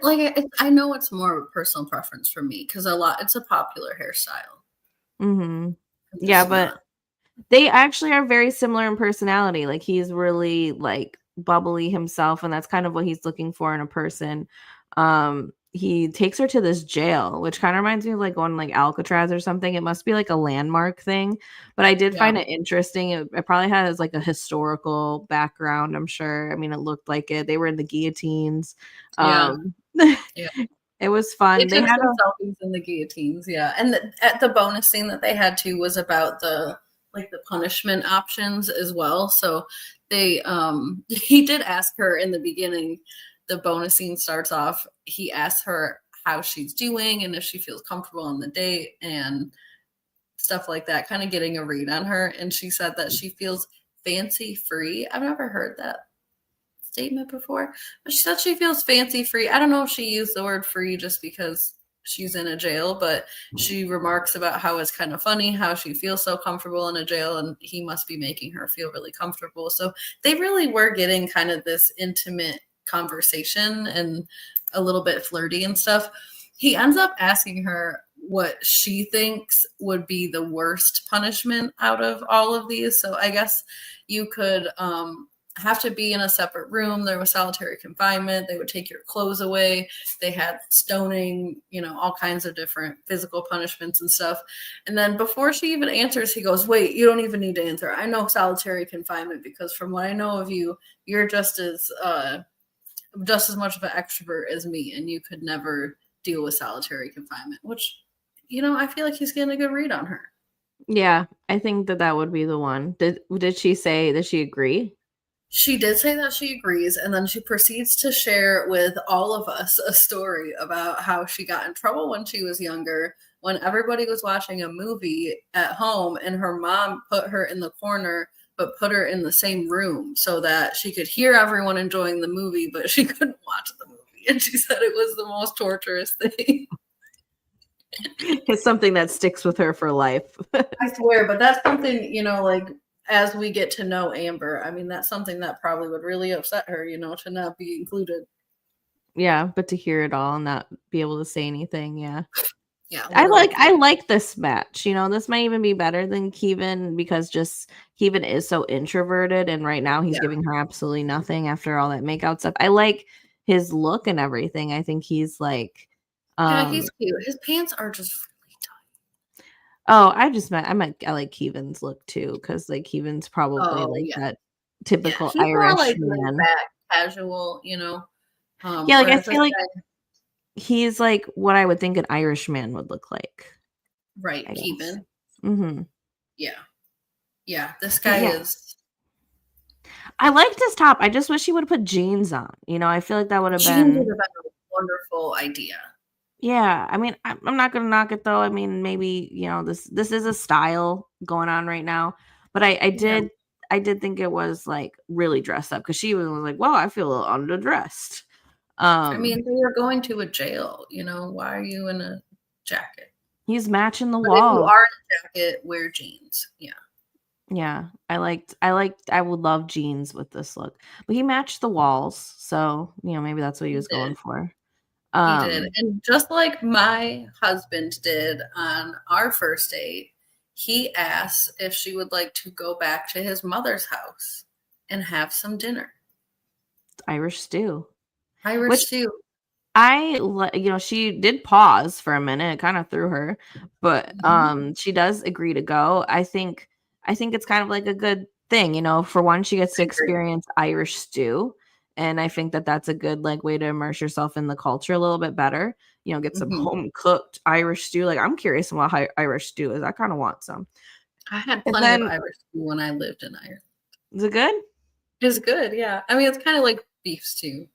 Like I know it's more of a personal preference for me because it's a popular hairstyle. Mm-hmm. I'm Yeah, just but not. they actually are very similar in personality. Like he's really like bubbly himself, and that's kind of what he's looking for in a person. He takes her to this jail, which kind of reminds me of like going like Alcatraz or something. It must be like a landmark thing, but I did Yeah. find it interesting. It probably has like a historical background, I'm sure. I mean, it looked like it. They were in the guillotines. Yeah. Um, Yeah. it was They fun. They took had some selfies in the guillotines, yeah. And at the bonus scene that they had too was about the punishment options as well. So they he did ask her in the beginning, the bonus scene starts off, he asks her how she's doing and if she feels comfortable on the date and stuff like that, kind of getting a read on her. And she said that she feels fancy free. I've never heard that statement before, but she said she feels fancy free. I don't know if she used the word free just because she's in a jail, but she remarks about how it's kind of funny how she feels so comfortable in a jail and he must be making her feel really comfortable. So they really were getting kind of this intimate conversation and a little bit flirty and stuff. He ends up asking her what she thinks would be the worst punishment out of all of these. So I guess you could have to be in a separate room. There was solitary confinement. They would take your clothes away. They had stoning, all kinds of different physical punishments and stuff. And then before she even answers, he goes, wait, you don't even need to answer. I know solitary confinement because from what I know of you, you're just as much of an extrovert as me, and you could never deal with solitary confinement, which, I feel like he's getting a good read on her. Yeah, I think that would be the one. Did she say, does she agree? She did say that she agrees, and then she proceeds to share with all of us a story about how she got in trouble when she was younger, when everybody was watching a movie at home and her mom put her in the corner but put her in the same room so that she could hear everyone enjoying the movie, but she couldn't watch the movie. And she said it was the most torturous thing. It's something that sticks with her for life. I swear, but that's something, like as we get to know Amber, I mean, that's something that probably would really upset her, to not be included. Yeah, but to hear it all and not be able to say anything, yeah. Yeah. I like this match. This might even be better than Keavan because just Keavan is so introverted and right now he's giving her absolutely nothing after all that makeout stuff. I like his look and everything. I think he's like yeah, he's cute. His pants are just really tight. Oh, I like Keavan's look too, because like Keavan's probably that typical he's Irish more like man. back casual, Yeah, like I feel like he's like what I would think an Irish man would look like. Right, Keavan. Mm-hmm. Yeah. Yeah, this guy is. I liked his top. I just wish he would have put jeans on. I feel like that would have Jeans been would have been a wonderful idea. Yeah, I mean, I'm not gonna knock it though. I mean, maybe this is a style going on right now, but I did think it was like really dressed up because she was like, "Well, I feel a little underdressed." I mean, they were going to a jail. Why are you in a jacket? He's matching the But wall. if you are in a jacket, wear jeans. Yeah. Yeah, I would love jeans with this look, but he matched the walls, so maybe that's what he was going for. He did. And just like my husband did on our first date, he asked if she would like to go back to his mother's house and have some dinner. Irish stew. Irish stew. She did pause for a minute. It kind of threw her, but she does agree to go. I think it's kind of like a good thing, for one, she gets to experience Irish stew. And I think that's a good like way to immerse yourself in the culture a little bit better. Get some home cooked Irish stew. Like I'm curious about how Irish stew is. I kind of want some. I had plenty of Irish stew when I lived in Ireland. Is it good? It's good, yeah. I mean, it's kind of like beef stew.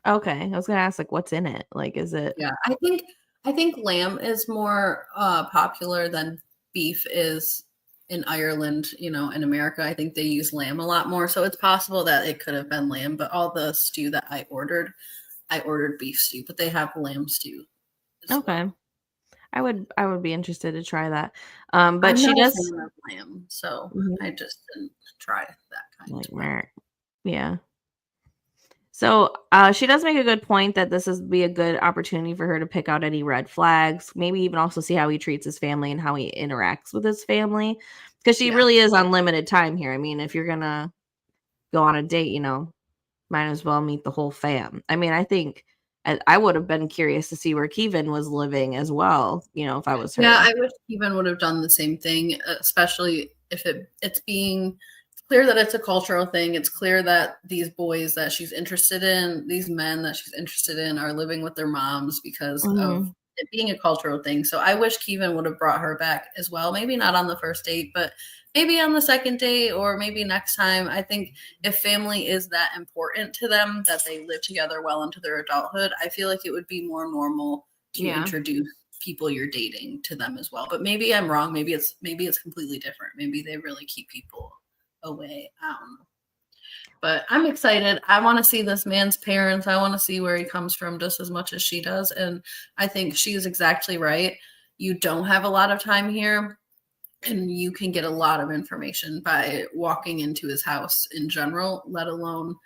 Okay, I was gonna ask like what's in it. Like, is it? Yeah, I think lamb is more popular than beef is in Ireland, in America. I think they use lamb a lot more. So it's possible that it could have been lamb, but all the stew that I ordered beef stew, but they have lamb stew. Okay. Well. I would be interested to try that. But I'm she not does a fan of lamb, so I just didn't try that kind. Like, yeah. So she does make a good point that this is be a good opportunity for her to pick out any red flags, maybe even also see how he treats his family and how he interacts with his family, because she really is on limited time here. I mean, if you're gonna go on a date, might as well meet the whole fam. I mean, I think I would have been curious to see where Keavan was living as well, if I was her. Yeah, I wish Keavan would have done the same thing, especially if it's being clear that it's a cultural thing. It's clear that these boys that she's interested in, these men that she's interested in, are living with their moms because of it being a cultural thing. So I wish Keavan would have brought her back as well. Maybe not on the first date, but maybe on the second date or maybe next time. I think if family is that important to them, that they live together well into their adulthood, I feel like it would be more normal to introduce people you're dating to them as well. But maybe I'm wrong. Maybe it's completely different. Maybe they really keep people away. I don't know. But I'm excited. I want to see this man's parents. I want to see where he comes from just as much as she does. And I think she is exactly right. You don't have a lot of time here, and you can get a lot of information by walking into his house in general, let alone,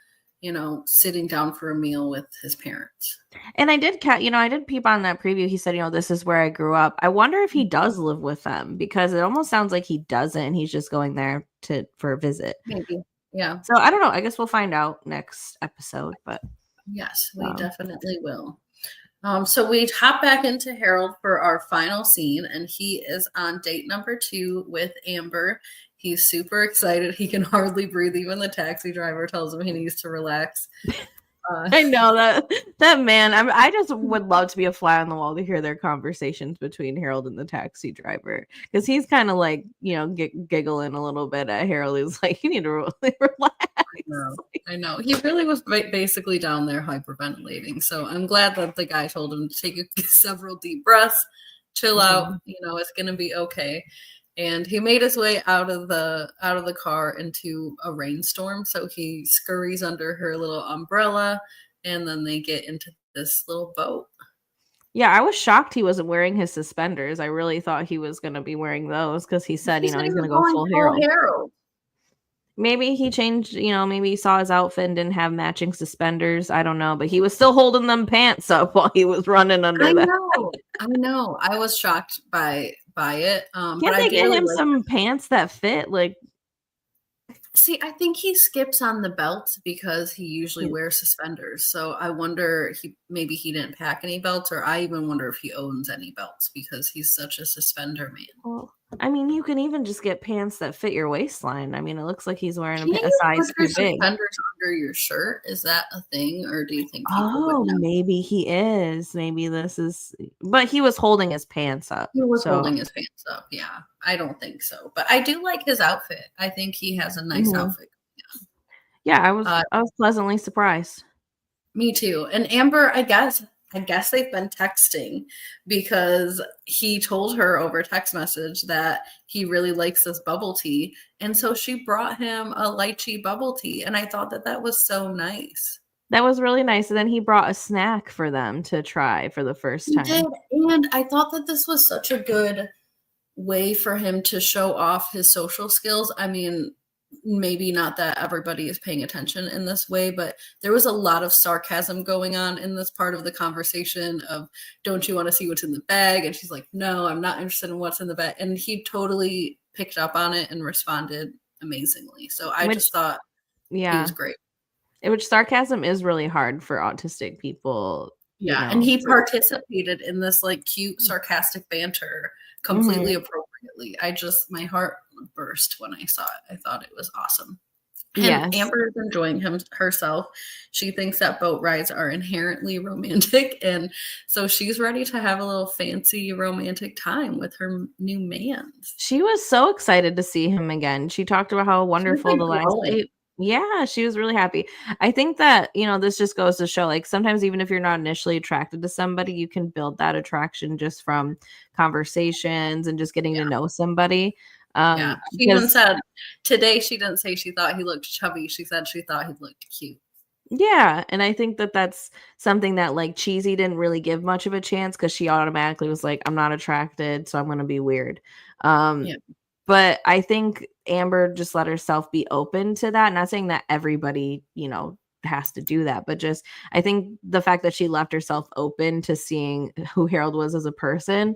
sitting down for a meal with his parents. And I did I did peep on that preview. He said, this is where I grew up. I wonder if he does live with them, because it almost sounds like he doesn't, and he's just going there for a visit. Maybe. Yeah. So I don't know. I guess we'll find out next episode, but yes, we definitely will. So we hop back into Harold for our final scene, and he is on date number 2 with Amber. He's super excited. He can hardly breathe. Even the taxi driver tells him he needs to relax. I know that man. I just would love to be a fly on the wall to hear their conversations between Harold and the taxi driver, because he's kind of like, giggling a little bit at Harold. He's like, you need to really relax. I know. He really was basically down there hyperventilating. So I'm glad that the guy told him to take several deep breaths, chill out. It's going to be okay. And he made his way out of the car into a rainstorm. So he scurries under her little umbrella, and then they get into this little boat. Yeah, I was shocked he wasn't wearing his suspenders. I really thought he was going to be wearing those, because he said, he's going to go full Harold. Maybe he changed, maybe he saw his outfit and didn't have matching suspenders. I don't know, but he was still holding them pants up while he was running under that. I know. I was shocked by it. Can't they get him some pants that fit? See, I think he skips on the belt because he usually wears suspenders. So I wonder maybe he didn't pack any belts, or I even wonder if he owns any belts because he's such a suspender man. Well, I mean, you can even just get pants that fit your waistline. I mean, it looks like he's wearing a size too big. Suspenders under your shirt, is that a thing, or do you think people would know? Maybe he is. Maybe this is. But he was holding his pants up. He was holding his pants up. Yeah, I don't think so, but I do like his outfit. I think he has a nice outfit. Yeah, I was pleasantly surprised. Me too. And Amber, I guess they've been texting, because he told her over text message that he really likes this bubble tea. And so she brought him a lychee bubble tea. And I thought that was so nice. That was really nice. And then he brought a snack for them to try for the first time. He did. And I thought that this was such a good way for him to show off his social skills. I mean, maybe not that everybody is paying attention in this way, but there was a lot of sarcasm going on in this part of the conversation of, don't you want to see what's in the bag? And she's like, no, I'm not interested in what's in the bag. And he totally picked up on it and responded amazingly. So I just thought he was great. Which sarcasm is really hard for autistic people. Yeah. And he participated in this cute sarcastic banter completely appropriately. My heart burst when I saw it. I thought it was awesome. And Amber is enjoying herself. She thinks that boat rides are inherently romantic, and so she's ready to have a little fancy romantic time with her new man. She was so excited to see him again. She talked about how wonderful the last date. Yeah, she was really happy. I think that, this just goes to show, sometimes even if you're not initially attracted to somebody, you can build that attraction just from conversations and just getting to know somebody. She even said today, she didn't say she thought he looked chubby. She said she thought he looked cute. Yeah, and I think that that's something that Cheesy didn't really give much of a chance, because she automatically was like, I'm not attracted, so I'm going to be weird. But I think Amber just let herself be open to that. Not saying that everybody, has to do that, but just I think the fact that she left herself open to seeing who Harold was as a person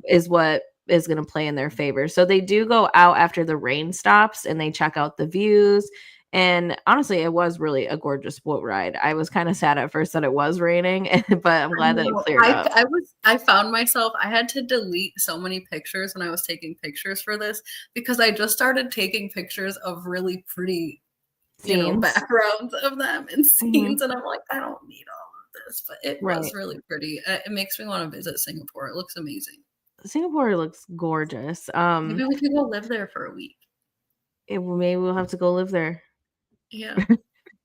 is what is going to play in their favor. So they do go out after the rain stops and they check out the views. And honestly, it was really a gorgeous boat ride. I was kind of sad at first that it was raining, but I'm glad that it cleared up. I found myself, I had to delete so many pictures when I was taking pictures for this, because I just started taking pictures of really pretty, backgrounds of them and scenes. And I'm like, I don't need all of this, but it was really pretty. It makes me want to visit Singapore. It looks amazing. Singapore looks gorgeous. Maybe we could go live there for a week. Maybe we'll have to go live there. Yeah.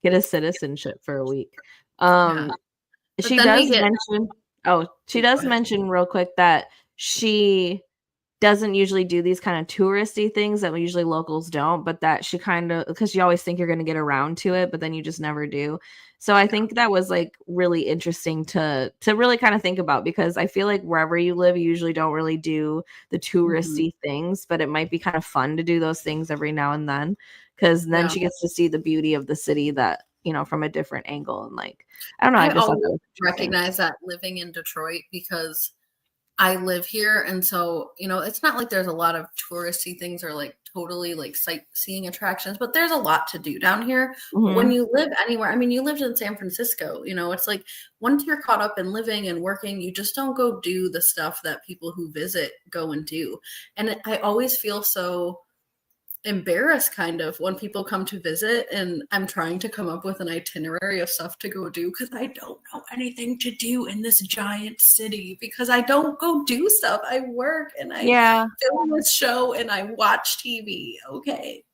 Get a citizenship for a week. She does mention real quick that she doesn't usually do these kind of touristy things that usually locals don't, but that she kind of, because you always think you're going to get around to it, but then you just never do. So I think that was like really interesting to really kind of think about, because I feel like wherever you live, you usually don't really do the touristy things, but it might be kind of fun to do those things every now and then, because then she gets to see the beauty of the city that, from a different angle. And like, I don't know, I just thought that was recognize that living in Detroit, because I live here, and so it's not like there's a lot of touristy things or like totally like sightseeing attractions, but there's a lot to do down here. But when you live anywhere, I mean, you lived in San Francisco, it's like once you're caught up in living and working, you just don't go do the stuff that people who visit go and do. And I always feel so embarrassed kind of when people come to visit and I'm trying to come up with an itinerary of stuff to go do, because I don't know anything to do in this giant city, because I don't go do stuff. I work and I film this show and I watch TV. Okay.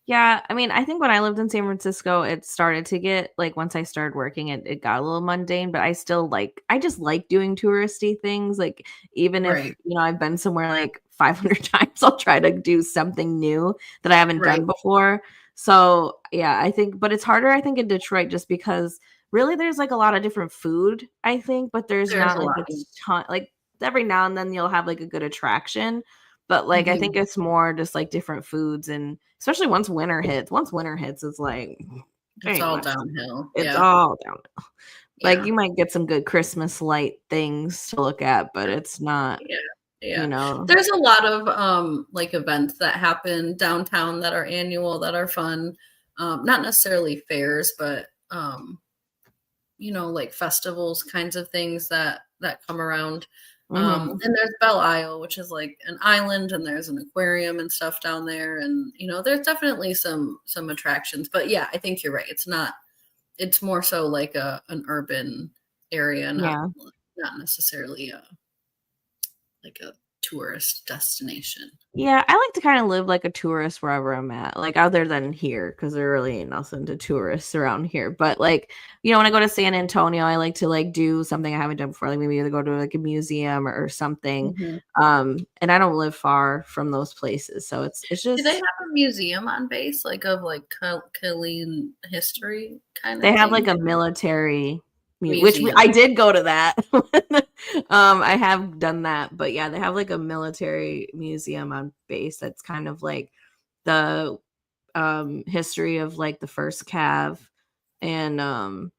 Yeah, I mean, I think when I lived in San Francisco, it started to get like, once I started working, it got a little mundane, but I just like doing touristy things. Like, even if, I've been somewhere like 500 times, I'll try to do something new that I haven't done before. So yeah, I think, but it's harder, I think, in Detroit, just because really there's like a lot of different food, I think, but there's not like a ton, like every now and then you'll have like a good attraction. But like, I think it's more just like different foods, and especially once winter hits, it's like it's all downhill. It's all downhill. Like, you might get some good Christmas light things to look at, but it's not. There's a lot of like events that happen downtown that are annual, that are fun. Not necessarily fairs, but like festivals kinds of things that come around. And there's Belle Isle, which is like an island, and there's an aquarium and stuff down there, and there's definitely some attractions. But yeah, I think you're right. It's more so like an urban area, not necessarily like a tourist destination. Yeah, I like to kind of live like a tourist wherever I'm at, like other than here, because there really ain't nothing to tourists around here. But like, when I go to San Antonio, I like to like do something I haven't done before, like maybe either go to like a museum or something. And I don't live far from those places, so it's just. Do they have a museum on base, like of like Chilean history kind of? They have like a military. Which I did go to that. I have done that, but yeah, they have like a military museum on base that's kind of like the history of like the first Cav, and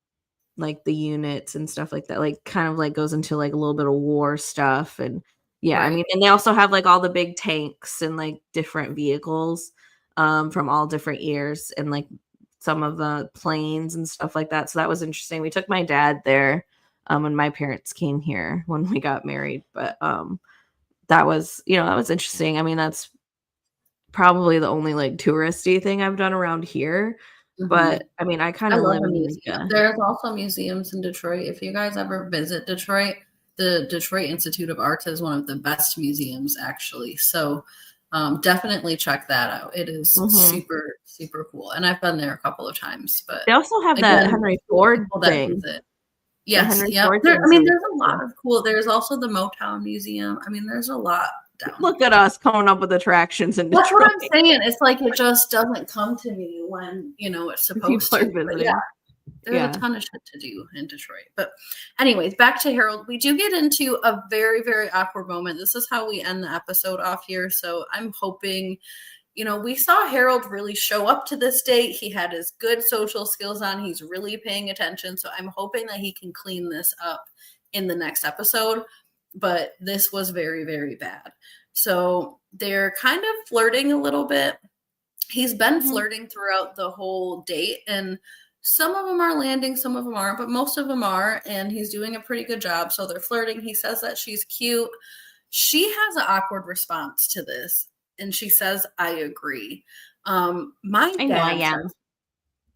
like the units and stuff like that, like kind of like goes into like a little bit of war stuff. And I mean, and they also have like all the big tanks and like different vehicles from all different years, and like some of the planes and stuff like that. So that was interesting. We took my dad there when my parents came here when we got married. But that was, that was interesting. I mean, that's probably the only like touristy thing I've done around here. But I mean, I kind of live in museum. There's also museums in Detroit. If you guys ever visit Detroit, the Detroit Institute of Arts is one of the best museums, actually. So definitely check that out. It is super, super cool. And I've been there a couple of times. But they also have that Henry Ford thing. Yes. Yeah. I mean, there's a lot of cool. There's also the Motown Museum. I mean, there's a lot down Look at us coming up with attractions in Detroit. That's what I'm saying. It's like it just doesn't come to me when, it's supposed to. But yeah. There's a ton of shit to do in Detroit. But anyways, back to Harold. We do get into a very, very awkward moment. This is how we end the episode off here. So I'm hoping, we saw Harold really show up to this date. He had his good social skills on. He's really paying attention. So I'm hoping that he can clean this up in the next episode. But this was very, very bad. So they're kind of flirting a little bit. He's been flirting throughout the whole date, and some of them are landing, some of them aren't, but most of them are, and he's doing a pretty good job. So they're flirting. He says that she's cute. She has an awkward response to this, and she says, "I agree." I am.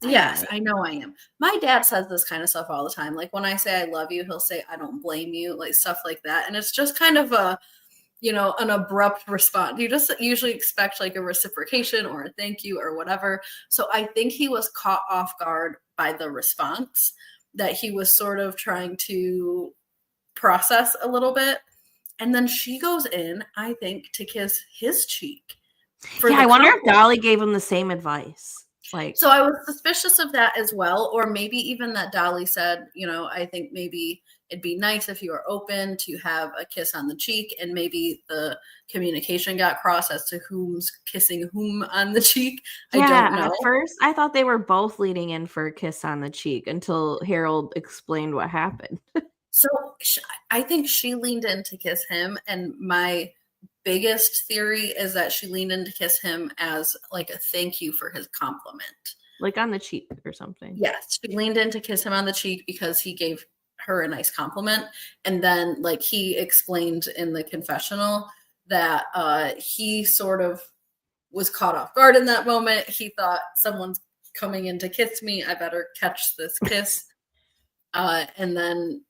Yes, I know I am. My dad says this kind of stuff all the time. Like when I say I love you, he'll say, "I don't blame you," like stuff like that. And it's just kind of an abrupt response. You just usually expect like a reciprocation or a thank you or whatever. So I think he was caught off guard by the response that he was sort of trying to process a little bit. And then she goes in, I think, to kiss his cheek for Yeah, the I wonder if compliment. Dolly gave him the same advice. Like, So I was suspicious of that as well, or maybe even that Dolly said, I think maybe it'd be nice if you were open to have a kiss on the cheek, and maybe the communication got crossed as to who's kissing whom on the cheek. I yeah, don't know. at first I thought they were both leading in for a kiss on the cheek until Harold explained what happened. So I think she leaned in to kiss him, and my biggest theory is that she leaned in to kiss him as like a thank you for his compliment. Like on the cheek or something. Yes, she leaned in to kiss him on the cheek because he gave her a nice compliment. And then, like, he explained in the confessional that he sort of was caught off guard in that moment. He thought, someone's coming in to kiss me. I better catch this kiss. And then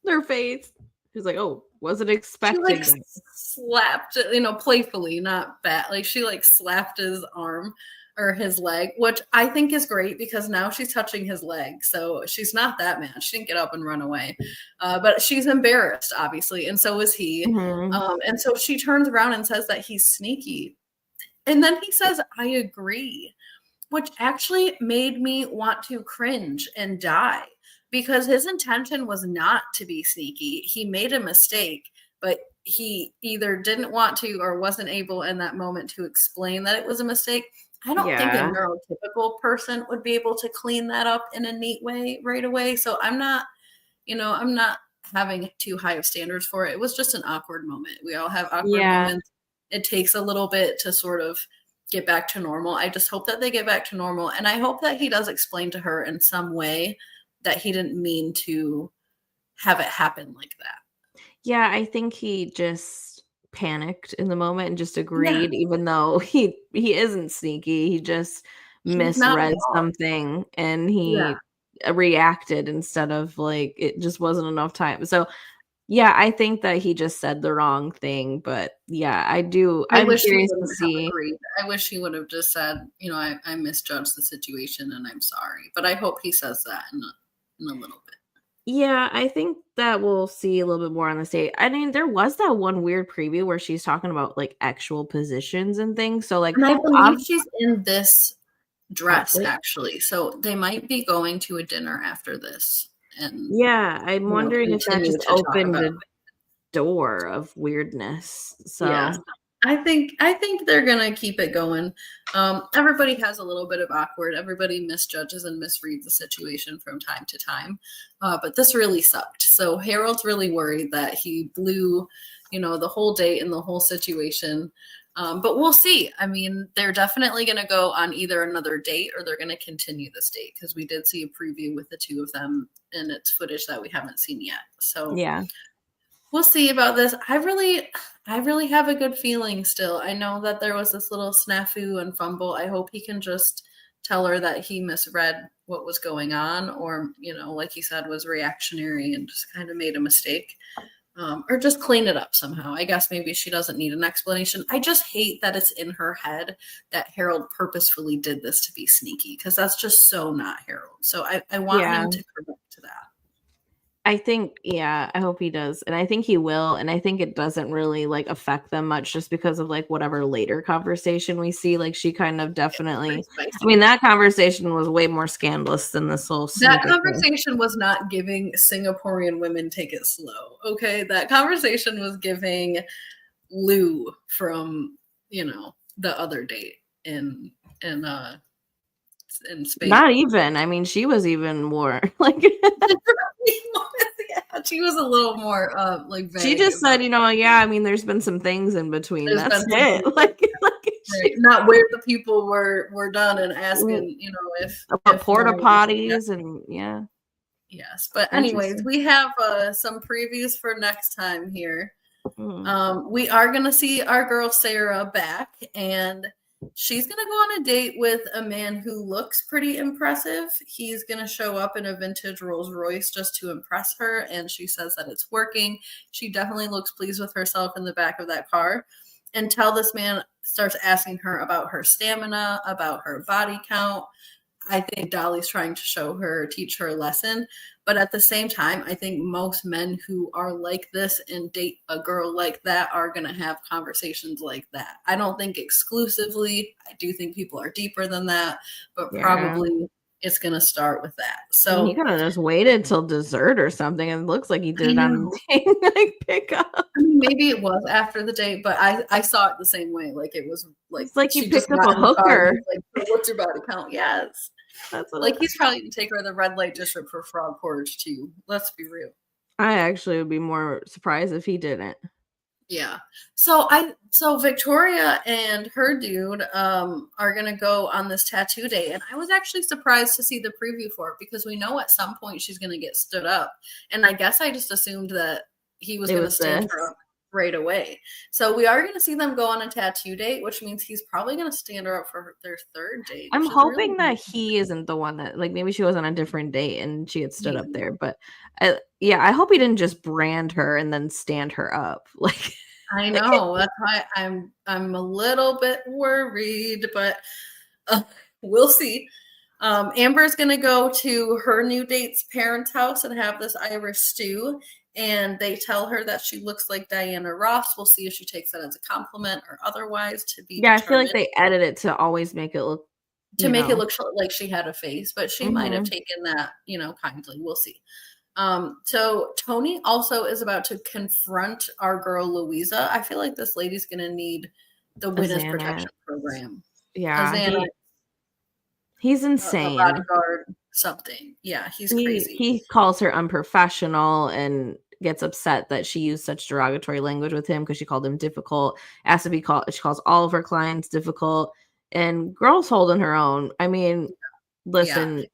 Their face. He's like, oh, wasn't she expecting like that. slapped, playfully, not bad. Like, she like slapped his arm or his leg, which I think is great because now she's touching his leg. So she's not that mad. She didn't get up and run away. But she's embarrassed, obviously, and so is he. Mhm. And so she turns around and says that he's sneaky. And then he says, I agree, which actually made me want to cringe and die because his intention was not to be sneaky. He made a mistake, but he either didn't want to or wasn't able in that moment to explain that it was a mistake. I don't think a Yeah. neurotypical person would be able to clean that up in a neat way right away. So I'm not having too high of standards for it. It was just an awkward moment. We all have awkward Yeah. moments. It takes a little bit to sort of get back to normal. I just hope that they get back to normal. And I hope that he does explain to her in some way that he didn't mean to have it happen like that. Yeah, I think he just panicked in the moment and just Yeah, agreed, even though he isn't sneaky. He just he's not misread wrong. something and Yeah. he reacted instead of like it just wasn't enough time. So yeah, I think that he just said the wrong thing, but yeah, I I'm wish he curious to wouldn't have see. agreed. I wish he would have just said, I misjudged the situation and I'm sorry. But I hope he says that in a little bit. Yeah, I think that we'll see a little bit more on the state. I mean, there was that one weird preview where she's talking about like actual positions and things. So like And I believe ob- she's in this dress, wait, actually. So they might be going to a dinner after this and, yeah, I'm wondering if that continue just to talk opened about a door of weirdness. yeah. So I think they're gonna keep it going. Everybody has a little bit of awkward. Everybody misjudges and misreads the situation from time to time, but this really sucked. So Harold's really worried that he blew, the whole date and the whole situation. But we'll see. I mean, they're definitely going to go on either another date or they're going to continue this date because we did see a preview with the two of them and it's footage that we haven't seen yet. So yeah. we'll see about this. I really have a good feeling still. I know that there was this little snafu and fumble. I hope he can just tell her that he misread what was going on, or, like he said, was reactionary and just kind of made a mistake. Or just clean it up somehow. I guess maybe she doesn't need an explanation. I just hate that it's in her head that Harold purposefully did this to be sneaky because that's just so not Harold. So I want Yeah. him to correct that. I think, yeah, I hope he does. And I think he will. And I think it doesn't really like affect them much just because of like whatever later conversation we see. Like she kind of definitely, Pretty I mean, spicy. that conversation was way more scandalous than this whole That sneaker thing. conversation was not giving Singaporean women take it slow. Okay. That conversation was giving Lou from, the other date in uh in Spain. Not even. I mean, she was even more like Yeah, she was a little more like she vague just about said, yeah, I mean, there's been some things in between. there's That's been some it. people, Like right, she not where the people were done and asking, about if porta more was potties and yeah. yes. But anyways, Interesting. we have some previews for next time here. Mhm. We are going to see our girl Sarah back, and she's going to go on a date with a man who looks pretty impressive. He's going to show up in a vintage Rolls Royce just to impress her, and she says that it's working. She definitely looks pleased with herself in the back of that car until this man starts asking her about her stamina, about her body count. I think Dolly's trying to teach her a lesson. But at the same time, I think most men who are like this and date a girl like that are going to have conversations like that. I don't think exclusively. I do think people are deeper than that, but Yeah. probably it's going to start with that. I mean, he So could have just waited till dessert or something. And it looks like he did I it on know. the date, like pickup. I mean, maybe it was after the date, but I saw it the same way. Like it was like It's like he she just picked up a got in the car and hooker. he's like, "So what's your body count?" Yes. That's what Like he's probably gonna take her to the red light district for frog porridge too. Let's be real. I actually would be more surprised if he didn't. Yeah. So Victoria and her dude are gonna go on this tattoo day. And I was actually surprised to see the preview for it because we know at some point she's gonna get stood up. And I guess I just assumed that he was It gonna was stand this. her up right away. So we are gonna see them go on a tattoo date, which means he's probably gonna stand her up for their third date, I'm which is really hoping that he isn't the one that, like, maybe she was on a different date and she had stood up maybe. there. But yeah, I hope he didn't just brand her and then stand her up. Like, I know. That's why I'm a little bit worried, but uh, we'll see. Amber's gonna go to her new date's parents' house and have this Irish stew, and they tell her that she looks like Diana Ross. We'll see if she takes that as a compliment or otherwise, to be yeah, I feel like determined. they edit it to always make it look, To you make it know. look like she had a face, but she might have Hmm. taken that, kindly. We'll see. So Tony also is about to confront our girl Luisa. I feel like this lady's gonna need the A witness Xanax. protection program. A Yeah, Xanax, he's a insane. bodyguard, something. Yeah, he's crazy. He calls her unprofessional and gets upset that she used such derogatory language with him because she called him difficult. Asked to be called. She calls all of her clients difficult, and girl's holding her own. I mean, Yeah. listen,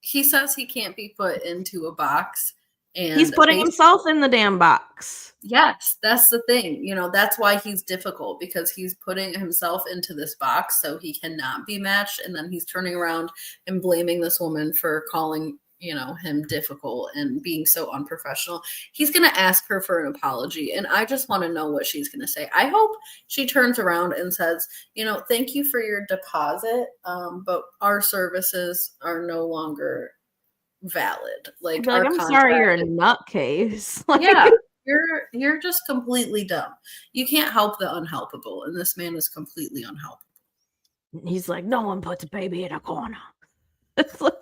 He says he can't be put into a box he's and putting basically himself in the damn box. yes, that's the thing. That's why he's difficult because he's putting himself into this box so he cannot be matched. And then he's turning around and blaming this woman for calling, him difficult and being so unprofessional. He's going to ask her for an apology. And I just want to know what she's going to say. I hope she turns around and says, thank you for your deposit, but our services are no longer valid. I'd Like be like, our I'm sorry, you're contract a nutcase. Like, yeah, you're just completely dumb. You can't help the unhelpable, and this man is completely unhelpable. he's like, no one puts a baby in a corner. It's like,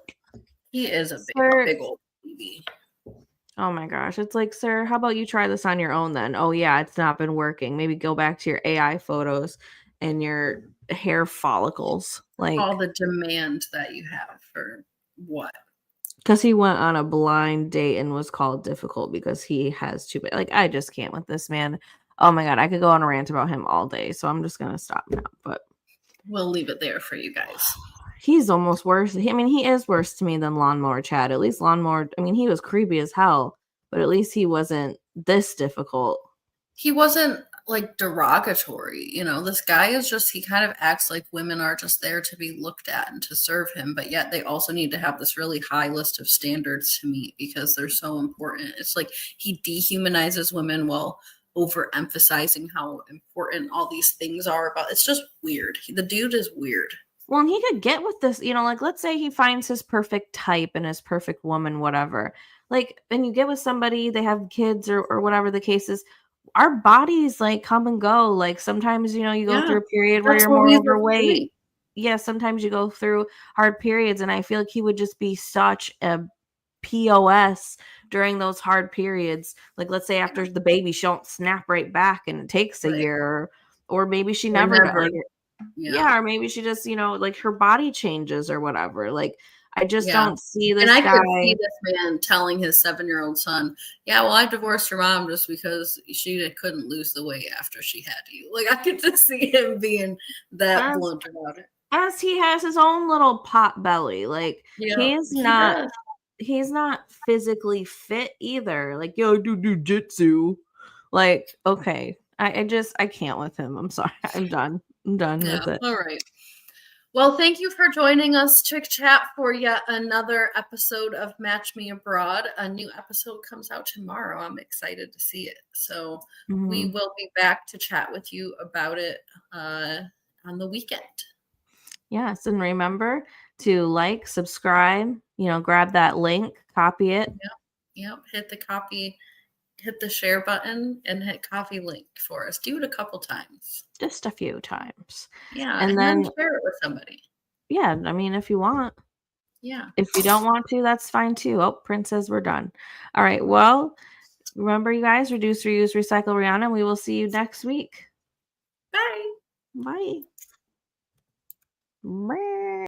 He is a sir. big old baby. Oh my gosh. It's like, sir, how about you try this on your own then? Oh yeah, it's not been working. Maybe go back to your AI photos and your hair follicles. All Like, the demand that you have for what? because he went on a blind date and was called difficult because he has too big. Like, I just can't with this man. Oh my god, I could go on a rant about him all day. So I'm just gonna stop now. But We'll leave it there for you guys. he's almost worse. I mean, he is worse to me than Lawnmower Chad. At least Lawnmower, I mean, he was creepy as hell, but at least he wasn't this difficult. He wasn't like derogatory, this guy is just he kind of acts like women are just there to be looked at and to serve him, but yet they also need to have this really high list of standards to meet because they're so important. It's like he dehumanizes women while overemphasizing how important all these things are about. It's just weird. The dude is weird. Well, and he could get with this, like let's say he finds his perfect type and his perfect woman, whatever. Like, and you get with somebody, they have kids or whatever the case is. Our bodies like come and go. Like sometimes, you go Yeah, through a period where that's you're what more we were overweight. doing. Yeah, sometimes you go through hard periods, and I feel like he would just be such a POS during those hard periods. Like, let's say after the baby, she don't snap right back, and it takes a Right. year, or maybe she Or never got never. like, Yeah. yeah, or maybe she just, like her body changes or whatever. Like, I just Yeah. don't see And this I could guy. see this man telling his 7-year-old son, "Yeah, well, I divorced your mom just because she couldn't lose the weight after she had you." Like I could just see him being that As blunt about it. as he has his own little pot belly. Like, Yeah, he does. he's not physically fit either. Like, yo, I do jujitsu. Like, okay. I can't with him. I'm sorry. I'm done. I'm done Yeah. with it. All right. Well, thank you for joining us, Chick Chat, for yet another episode of Match Me Abroad. A new episode comes out tomorrow. I'm excited to see it. So we Mhm. will be back to chat with you about it on the weekend. Yes, and remember to like, subscribe, grab that link, copy it. Yep. Hit the share button and hit copy link for us. Do it a couple times. Just a few times. Yeah. And And then then share it with somebody. yeah, I mean, if you want. Yeah. If you don't want to, that's fine too. Oh, Prince says we're done. All right. Well, remember, you guys, reduce, reuse, recycle, Rihanna. We will see you next week. Bye. Bye. Bye.